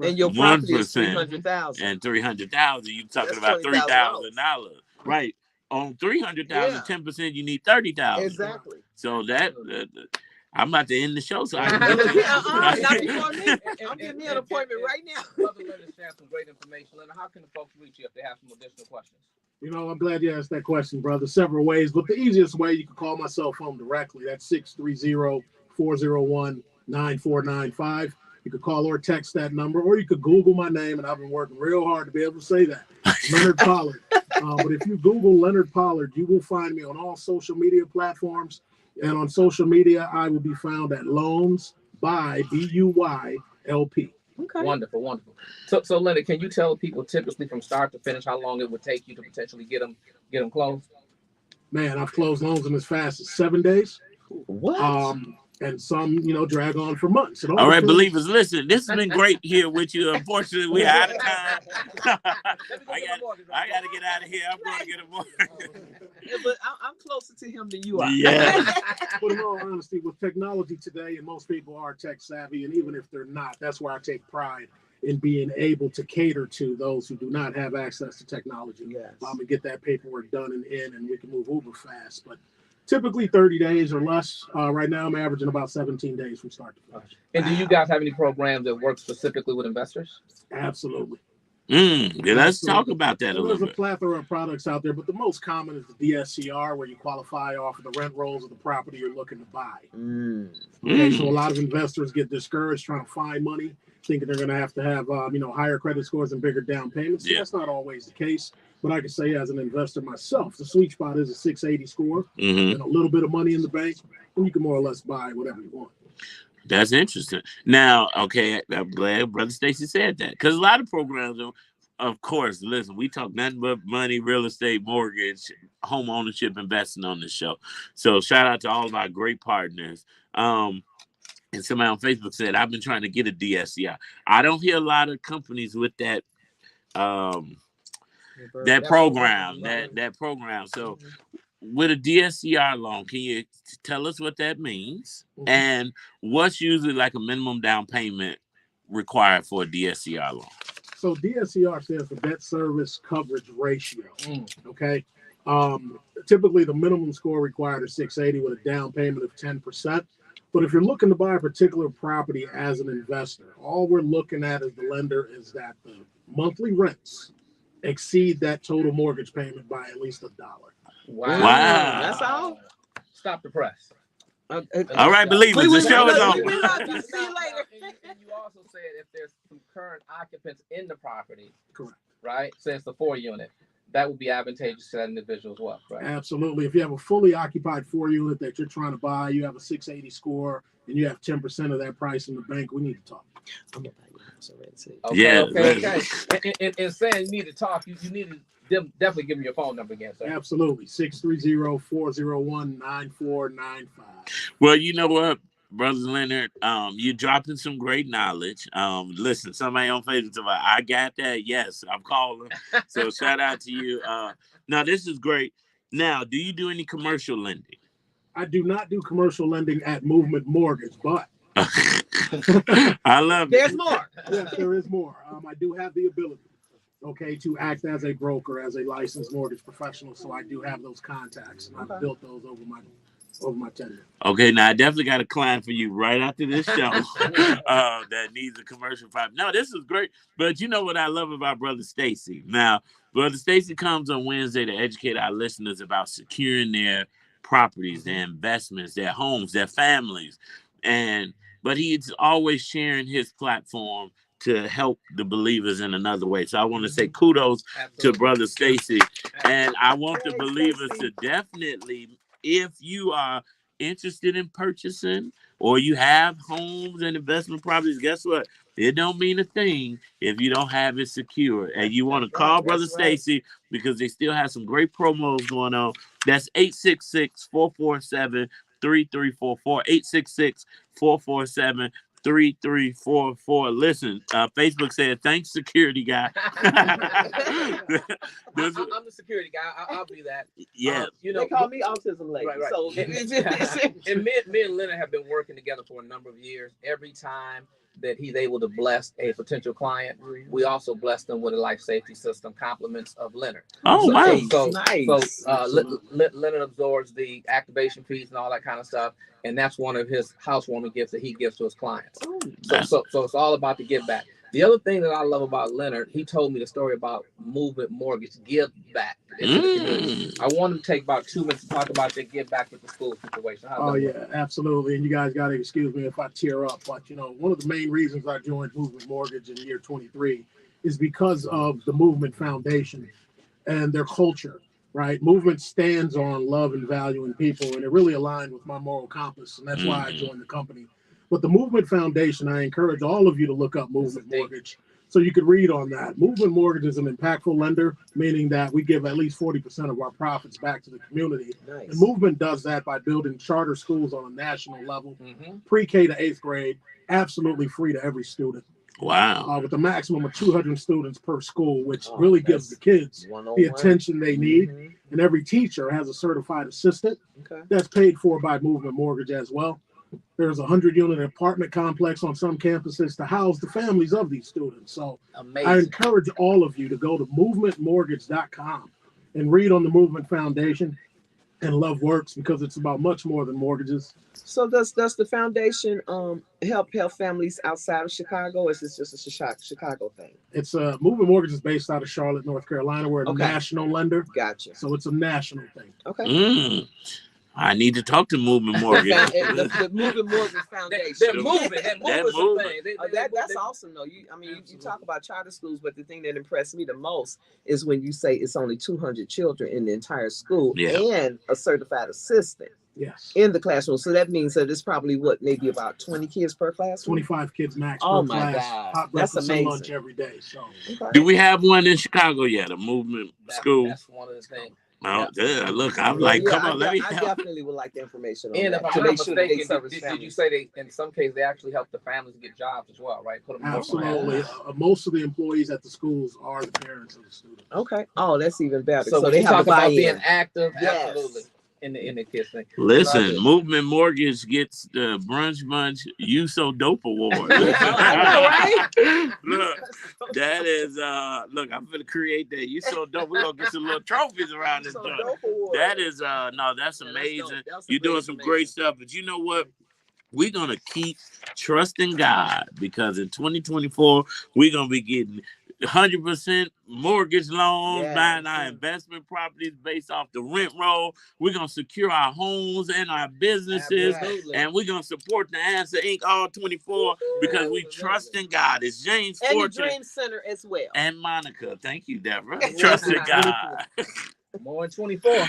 [SPEAKER 3] and your property is 300,000
[SPEAKER 1] and 300,000, you're talking
[SPEAKER 3] that's
[SPEAKER 1] about $3,000. Right. On 300,000, 10%, you need 30,000.
[SPEAKER 3] Exactly.
[SPEAKER 1] So that I'm about to end the show. So I can
[SPEAKER 3] not before me. I'm getting me an appointment right now.
[SPEAKER 4] Brother Leonard shared some great information. Leonard, how can the folks reach you if they have some additional questions?
[SPEAKER 2] You know, I'm glad you asked that question, brother. Several ways, but the easiest way, you can call my cell phone directly. That's 630-401-9495. You could call or text that number, or you could Google my name, and I've been working real hard to be able to say that, Leonard Pollard. But if you Google Leonard Pollard, you will find me on all social media platforms. And on social media, I will be found at Loans by BUYLP.
[SPEAKER 3] Okay.
[SPEAKER 4] Wonderful. So Leonard, can you tell people typically from start to finish how long it would take you to potentially get them closed?
[SPEAKER 2] Man, I've closed loans in as fast as 7 days.
[SPEAKER 3] What?
[SPEAKER 2] And some, drag on for months.
[SPEAKER 1] All right, believers, listen, this has been great here with you. Unfortunately, we're out of time. I got to get out of here. I'm going to get a mortgage.
[SPEAKER 3] Yeah, but I'm closer to him than you are.
[SPEAKER 1] Yeah.
[SPEAKER 2] But in all honesty, with technology today, and most people are tech savvy, and even if they're not, that's where I take pride in being able to cater to those who do not have access to technology.
[SPEAKER 3] Yes.
[SPEAKER 2] And get that paperwork done and in, and we can move uber fast. But typically 30 days or less. Right now, I'm averaging about 17 days from start to finish.
[SPEAKER 4] And do you guys have any programs that work specifically with investors?
[SPEAKER 2] Absolutely.
[SPEAKER 1] Yeah, let's talk about that a little bit.
[SPEAKER 2] There's a plethora of products out there, but the most common is the DSCR, where you qualify off of the rent rolls of the property you're looking to buy. Okay, so a lot of investors get discouraged trying to find money, thinking they're going to have higher credit scores and bigger down payments. Yeah. That's not always the case. But I can say, as an investor myself, the sweet spot is a 680 score and a little bit of money in the bank, and you can more or less buy whatever you want.
[SPEAKER 1] That's interesting. Now, okay, I'm glad Brother Stacey said that, because a lot of programs, of course, listen, we talk nothing but money, real estate, mortgage, home ownership, investing on this show. So shout out to all of our great partners. And somebody on Facebook said, I've been trying to get a DSCR. I don't hear a lot of companies with that program. So with a DSCR loan, can you tell us what that means? And what's usually like a minimum down payment required for a DSCR loan?
[SPEAKER 2] So DSCR stands for debt service coverage ratio. Okay. Typically the minimum score required is 680 with a down payment of 10%. But if you're looking to buy a particular property as an investor, all we're looking at as the lender is that the monthly rents exceed that total mortgage payment by at least $1.
[SPEAKER 4] Wow.
[SPEAKER 3] That's all?
[SPEAKER 4] Stop the press.
[SPEAKER 1] All right, believers, the show is over.
[SPEAKER 3] See you later.
[SPEAKER 4] And you also said if there's some current occupants in the property,
[SPEAKER 2] correct,
[SPEAKER 4] right? Say it's the 4-unit, that would be advantageous to that individual as well, right?
[SPEAKER 2] Absolutely. If you have a fully occupied 4-unit that you're trying to buy, you have a 680 score, and you have 10% of that price in the bank, we need to talk.
[SPEAKER 3] I'm gonna buy your house already.
[SPEAKER 4] Okay. And saying you need to talk, you need to definitely give me your phone number again, sir.
[SPEAKER 2] Absolutely. 630-401-9495.
[SPEAKER 1] Well, you know what, Brother Leonard, you're dropping some great knowledge. Listen, somebody on Facebook said, I got that. Yes, I'm calling. So shout out to you. Now, this is great. Now, do you do any commercial lending?
[SPEAKER 2] I do not do commercial lending at Movement Mortgage, but
[SPEAKER 1] I love it.
[SPEAKER 3] There's more.
[SPEAKER 2] Yes, there is more. I do have the ability, okay, to act as a broker, as a licensed mortgage professional. So I do have those contacts, and I've built those over my tenure.
[SPEAKER 1] Okay, now I definitely got a client for you right after this show that needs a commercial property. No, this is great. But you know what I love about Brother Stacey? Now, Brother Stacey comes on Wednesday to educate our listeners about securing their properties, their investments, their homes, their families. But he's always sharing his platform to help the believers in another way. So I want to say kudos to Brother Stacey. And I want the believers to definitely, if you are interested in purchasing or you have homes and investment properties, guess what? It don't mean a thing if you don't have it secure. And you want to call Brother Stacey because they still have some great promos going on. That's 866-447-3344. 866-447-3344. Listen, Facebook said, thanks, security guy.
[SPEAKER 4] I'm the security guy. I'll be that.
[SPEAKER 1] Yeah.
[SPEAKER 3] They call me autism lady.
[SPEAKER 4] Right.
[SPEAKER 3] So,
[SPEAKER 4] and me and Leonard have been working together for a number of years. Every time that he's able to bless a potential client, we also bless them with a life safety system, compliments of Leonard.
[SPEAKER 3] Nice.
[SPEAKER 4] Leonard absorbs the activation fees and all that kind of stuff, and that's one of his housewarming gifts that he gives to his clients. So it's all about the give back. The other thing that I love about Leonard, he told me the story about Movement Mortgage give back. I want to take about 2 minutes to talk about their give back with the school situation.
[SPEAKER 2] Yeah, absolutely. And you guys got to excuse me if I tear up, but one of the main reasons I joined Movement Mortgage in year 23 is because of the Movement Foundation and their culture, right? Movement stands on love and value in people, and it really aligned with my moral compass, and that's why I joined the company. But the Movement Foundation, I encourage all of you to look up Movement Mortgage so you can read on that. Movement Mortgage is an impactful lender, meaning that we give at least 40% of our profits back to the community. Nice. And Movement does that by building charter schools on a national level, pre-K to 8th grade, absolutely free to every student.
[SPEAKER 1] Wow.
[SPEAKER 2] With a maximum of 200 students per school, which really gives the kids the attention they need. And every teacher has a certified assistant that's paid for by Movement Mortgage as well. There's a 100-unit apartment complex on some campuses to house the families of these students. So I encourage all of you to go to movementmortgage.com and read on the Movement Foundation and Love Works, because it's about much more than mortgages.
[SPEAKER 3] So does the foundation help families outside of Chicago, or is this just a Chicago thing?
[SPEAKER 2] It's Movement Mortgage is based out of Charlotte, North Carolina. We're a national lender.
[SPEAKER 3] Gotcha.
[SPEAKER 2] So it's a national thing.
[SPEAKER 3] Okay.
[SPEAKER 1] I need to talk to Movement Mortgage.
[SPEAKER 3] the Movement Mortgage Foundation.
[SPEAKER 4] They're moving.
[SPEAKER 3] That's awesome, though. You talk about charter schools, but the thing that impressed me the most is when you say it's only 200 children in the entire school and a certified assistant.
[SPEAKER 2] Yes.
[SPEAKER 3] In the classroom. So that means that it's probably maybe about 20 kids per classroom?
[SPEAKER 2] 25 kids max
[SPEAKER 3] per
[SPEAKER 2] class.
[SPEAKER 3] God.
[SPEAKER 2] Hot
[SPEAKER 3] That's amazing.
[SPEAKER 2] Lunch every day. So
[SPEAKER 1] do we have one in Chicago yet? A movement school?
[SPEAKER 4] That's one of the things.
[SPEAKER 1] Oh, yeah. Look, I'm like, come on, let me help.
[SPEAKER 3] I definitely would like the information on
[SPEAKER 4] and
[SPEAKER 3] that.
[SPEAKER 4] If I'm not mistaken, did you say they, in some cases, they actually help the families get jobs as well, right?
[SPEAKER 2] Absolutely. Most of the employees at the schools are the parents of the students.
[SPEAKER 3] Okay. Oh, that's even better.
[SPEAKER 4] So
[SPEAKER 3] they
[SPEAKER 4] talk about
[SPEAKER 3] buy-in.
[SPEAKER 4] being active. Yes. Absolutely. In the kids thing.
[SPEAKER 1] Listen, Movement Mortgage gets the Brunch Bunch You So Dope Award.
[SPEAKER 3] I know, right?
[SPEAKER 1] Look, that is look, I'm gonna create that. You So Dope. We're gonna get some little trophies around this joint. That is that's amazing. You're doing some great stuff, but you know what? We're gonna keep trusting God, because in 2024 we're gonna be getting 100% mortgage loans, buying our investment properties based off the rent roll. We're going to secure our homes and our businesses. Absolutely. And we're going to support the Answer Inc. all 24 because we trust in God. It's James
[SPEAKER 3] and
[SPEAKER 1] Fortune.
[SPEAKER 3] And the Dream Center as well.
[SPEAKER 1] And Monica. Thank you, Deborah. Trust in God.
[SPEAKER 4] More than 24.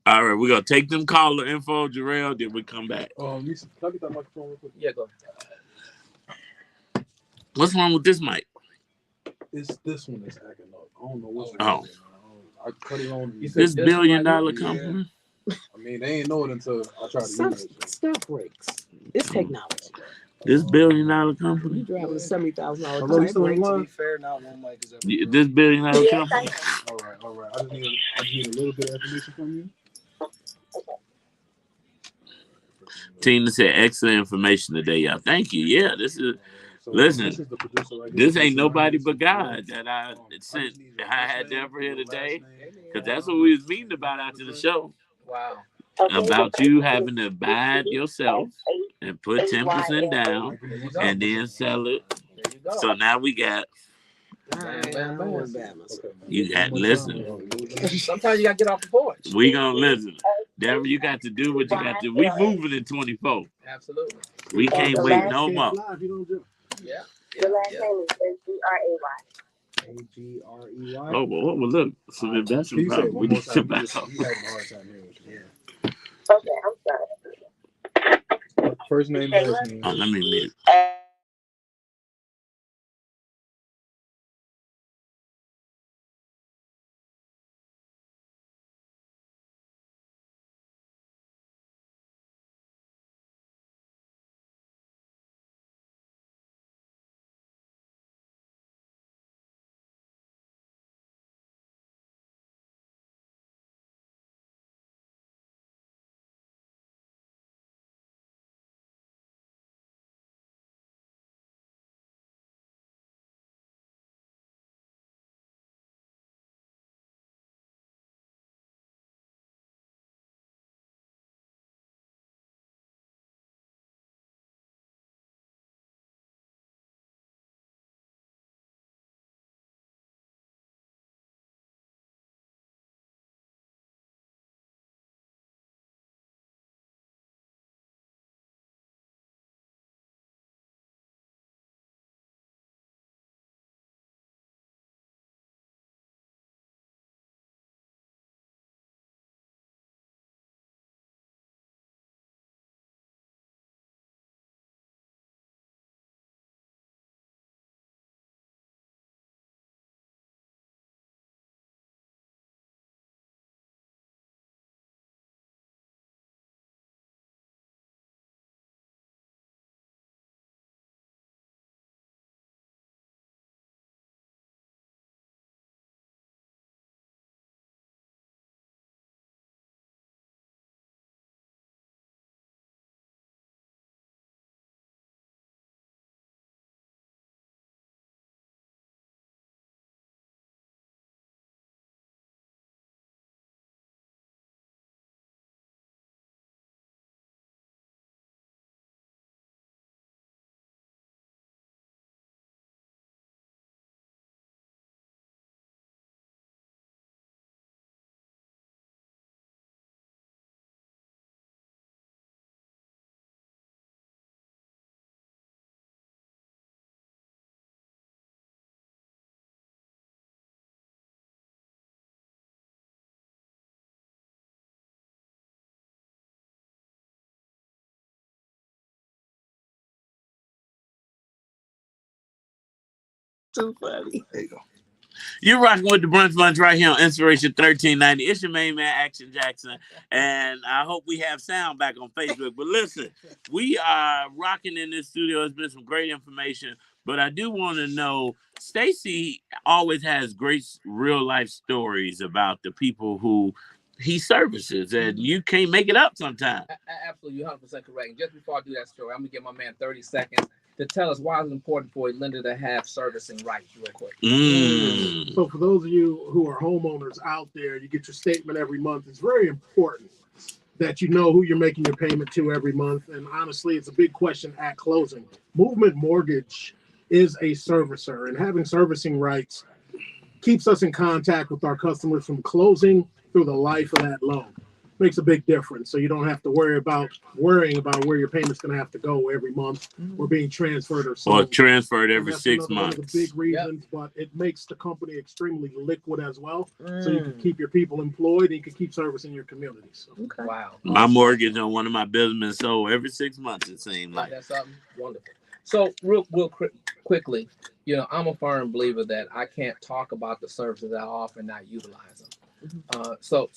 [SPEAKER 1] All right, we're going to take them caller info, Jarrell, then we come back.
[SPEAKER 2] Let me get that microphone real quick.
[SPEAKER 4] Yeah, go.
[SPEAKER 1] What's wrong with this mic?
[SPEAKER 2] It's this one that's acting up. I don't know what's
[SPEAKER 1] wrong.
[SPEAKER 2] I cut it on.
[SPEAKER 1] This $1 billion company?
[SPEAKER 2] I mean, they ain't know it until I try to use it.
[SPEAKER 3] Stuff breaks. It's technology.
[SPEAKER 1] This $1 billion company?
[SPEAKER 3] You're driving a $70,000
[SPEAKER 2] car.
[SPEAKER 3] to
[SPEAKER 2] be fair, not one mic is ever.
[SPEAKER 1] This $1 billion company?
[SPEAKER 2] All right. I just need a little bit of information from you.
[SPEAKER 1] Tina said, excellent information today, y'all. Thank you. Yeah, this is Listen, this ain't nobody but God that I sent. I had Deborah here today because that's what we was meeting about after the show.
[SPEAKER 4] Wow.
[SPEAKER 1] About you having to buy it yourself and put 10% down and then sell it. So now we got. You got listen.
[SPEAKER 4] Sometimes you gotta get off the porch.
[SPEAKER 1] We gonna listen. Deborah, you got to do what you got to. We moving in 24.
[SPEAKER 4] Absolutely.
[SPEAKER 1] We can't wait no more.
[SPEAKER 4] Yeah.
[SPEAKER 8] The last name is Agray.
[SPEAKER 1] Oh, well, what was look? Some investment problem. We need to back up.
[SPEAKER 8] Okay, I'm sorry.
[SPEAKER 9] First name, last name.
[SPEAKER 1] Oh, let me mute.
[SPEAKER 3] Too funny.
[SPEAKER 9] There you go.
[SPEAKER 1] You're rocking with the Brunch Bunch right here on Inspiration 1390. It's your main man, Action Jackson. And I hope we have sound back on Facebook. But listen, we are rocking in this studio. There's been some great information. But I do want to know, Stacey always has great real life stories about the people who he services. And you can't make it up sometimes.
[SPEAKER 4] Absolutely, you're 100% correct. And just before I do that story, I'm going to give my man 30 seconds to tell us why it's important for a lender to have servicing rights real quick.
[SPEAKER 2] So for those of you who are homeowners out there, you get your statement every month. It's very important that you know who you're making your payment to every month. And honestly, it's a big question at closing. Movement Mortgage is a servicer, and having servicing rights keeps us in contact with our customers from closing through the life of that loan. Makes a big difference. So you don't have to worrying about where your payment's going to have to go every month or being transferred or sold.
[SPEAKER 1] Or transferred every 6 months.
[SPEAKER 2] One of the big reasons, but it makes the company extremely liquid as well. So you can keep your people employed and you can keep servicing your community. So.
[SPEAKER 3] Okay.
[SPEAKER 4] Wow.
[SPEAKER 1] My mortgage on one of my business sold every 6 months, it seemed like.
[SPEAKER 4] That's something wonderful. So real quickly, I'm a firm believer that I can't talk about the services that I offer and not utilize them. So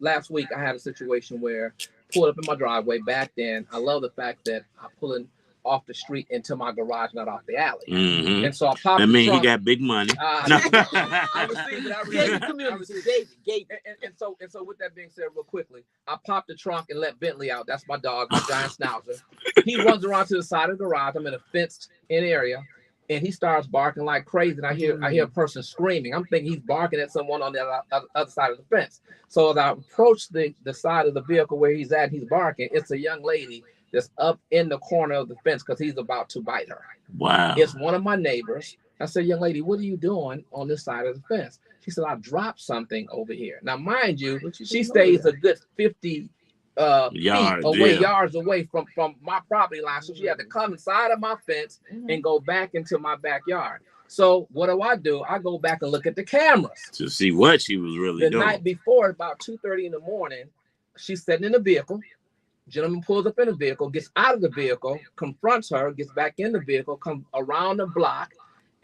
[SPEAKER 4] last week I had a situation where I pulled up in my driveway. Back then, I love the fact that I pull in off the street into my garage, not off the alley.
[SPEAKER 1] Mm-hmm.
[SPEAKER 4] And so I popped.
[SPEAKER 1] He got big money.
[SPEAKER 4] I received it.
[SPEAKER 3] Gave
[SPEAKER 4] and so with that being said, real quickly, I popped the trunk and let Bentley out. That's my dog, my giant schnauzer. He runs around to the side of the garage. I'm in a fenced-in area, and he starts barking like crazy. And I hear a person screaming. I'm thinking he's barking at someone on the other side of the fence. So as I approach the side of the vehicle where he's at, he's barking. It's a young lady that's up in the corner of the fence because he's about to bite her.
[SPEAKER 1] Wow.
[SPEAKER 4] It's one of my neighbors. I said, young lady, what are you doing on this side of the fence? She said, I dropped something over here. Now, mind you, she stays a good 50 yards away from my property line. So she had to come inside of my fence and go back into my backyard. So what do? I go back and look at the cameras
[SPEAKER 1] to see what she was really doing.
[SPEAKER 4] The night before, about 2:30 in the morning, she's sitting in the vehicle. Gentleman pulls up in the vehicle, gets out of the vehicle, confronts her, gets back in the vehicle, comes around the block,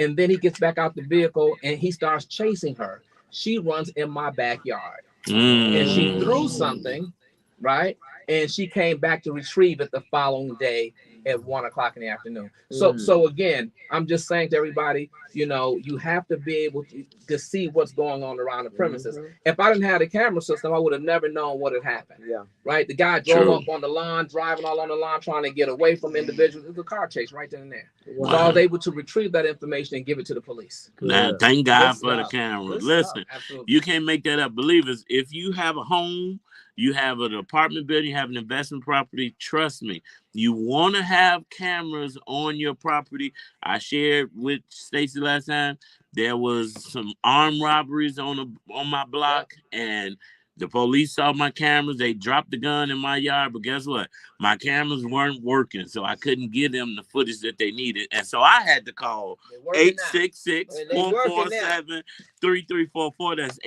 [SPEAKER 4] and then he gets back out the vehicle and he starts chasing her. She runs in my backyard and she threw something, right? And she came back to retrieve it the following day at 1 o'clock in the afternoon. So again, I'm just saying to everybody, you have to be able to see what's going on around the premises. If I didn't have the camera system, I would have never known what had happened. Yeah. Right? The guy drove up on the lawn, driving all on the lawn, trying to get away from individuals. It was a car chase right then and there. Wow. So I was able to retrieve that information and give it to the police.
[SPEAKER 1] Now, thank God for the cameras. Listen, you can't make that up. Believers, if you have a home, you have an apartment building, you have an investment property, trust me, you want to have cameras on your property. I shared with Stacey last time, there was some armed robberies on my block, and the police saw my cameras. They dropped the gun in my yard, but guess what? My cameras weren't working, so I couldn't give them the footage that they needed. And so I had to call 866-447-3344. That's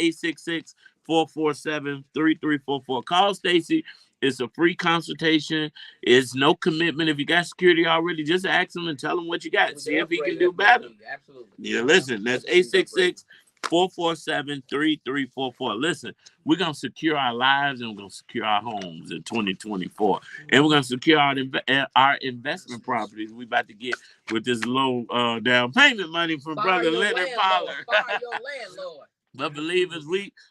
[SPEAKER 1] 866-447-3344. Call Stacey. It's a free consultation. It's no commitment. If you got security already, just ask him and tell him what you got. See if he can do better.
[SPEAKER 4] Absolutely.
[SPEAKER 1] Yeah, listen, that's 866-447-3344. Listen, we're going to secure our lives and we're going to secure our homes in 2024. And we're going to secure our investment properties. We're about to get with this low down payment money from Brother Leonard Pollard.
[SPEAKER 4] Fire your landlord.
[SPEAKER 1] But believers,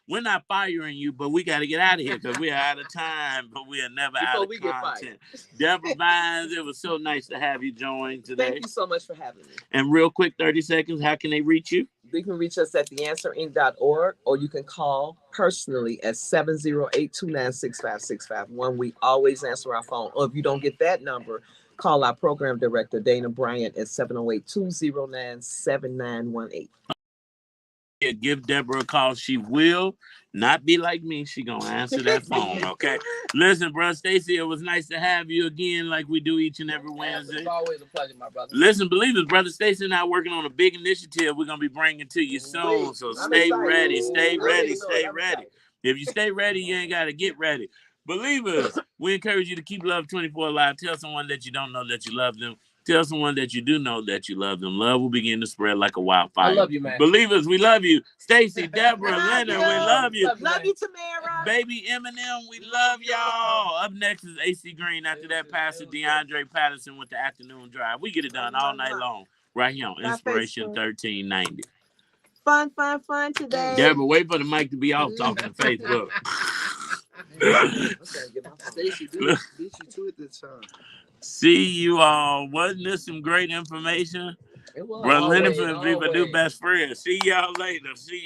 [SPEAKER 1] we're not firing you, but we got to get out of here because we are out of time, but we are never out of content. Deborah Vines, it was so nice to have you join today.
[SPEAKER 3] Thank you so much for having me.
[SPEAKER 1] And real quick, 30 seconds, how can they reach you?
[SPEAKER 3] They can reach us at theanswerinc.org, or you can call personally at 708-296-5651. We always answer our phone. Or if you don't get that number, call our program director, Dana Bryant, at 708-209-7918.
[SPEAKER 1] Give Deborah a call. She will not be like me. She gonna answer that phone, okay? Listen, bro, Stacey, it was nice to have you again like we do each and every Wednesday.
[SPEAKER 4] It's always a pleasure, my brother.
[SPEAKER 1] Listen, believers, Brother Stacey and I are working on a big initiative we're gonna be bringing to you soon. So stay ready. If you stay ready, you ain't gotta get ready. Believers, we encourage you to keep Love 24 alive. Tell someone that you don't know that you love them. Tell someone that you do know that you love them. Love will begin to spread like a wildfire.
[SPEAKER 4] I love you, man.
[SPEAKER 1] Believers, we love you. Stacey, Deborah, Leonard, we love you.
[SPEAKER 3] Love you, Tamara.
[SPEAKER 1] Baby Eminem, we love y'all. Up next is AC Green. After that, Pastor DeAndre Patterson with the afternoon drive. We get it done all night long right here on Inspiration 1390.
[SPEAKER 3] Fun today.
[SPEAKER 1] Deborah, wait for the mic to be off talking to Facebook.
[SPEAKER 3] Stacey beat you to it this time.
[SPEAKER 1] See you all. Wasn't this some great information?
[SPEAKER 4] It was.
[SPEAKER 1] Brother Leonard for be my new best friend. See y'all later. See y'all.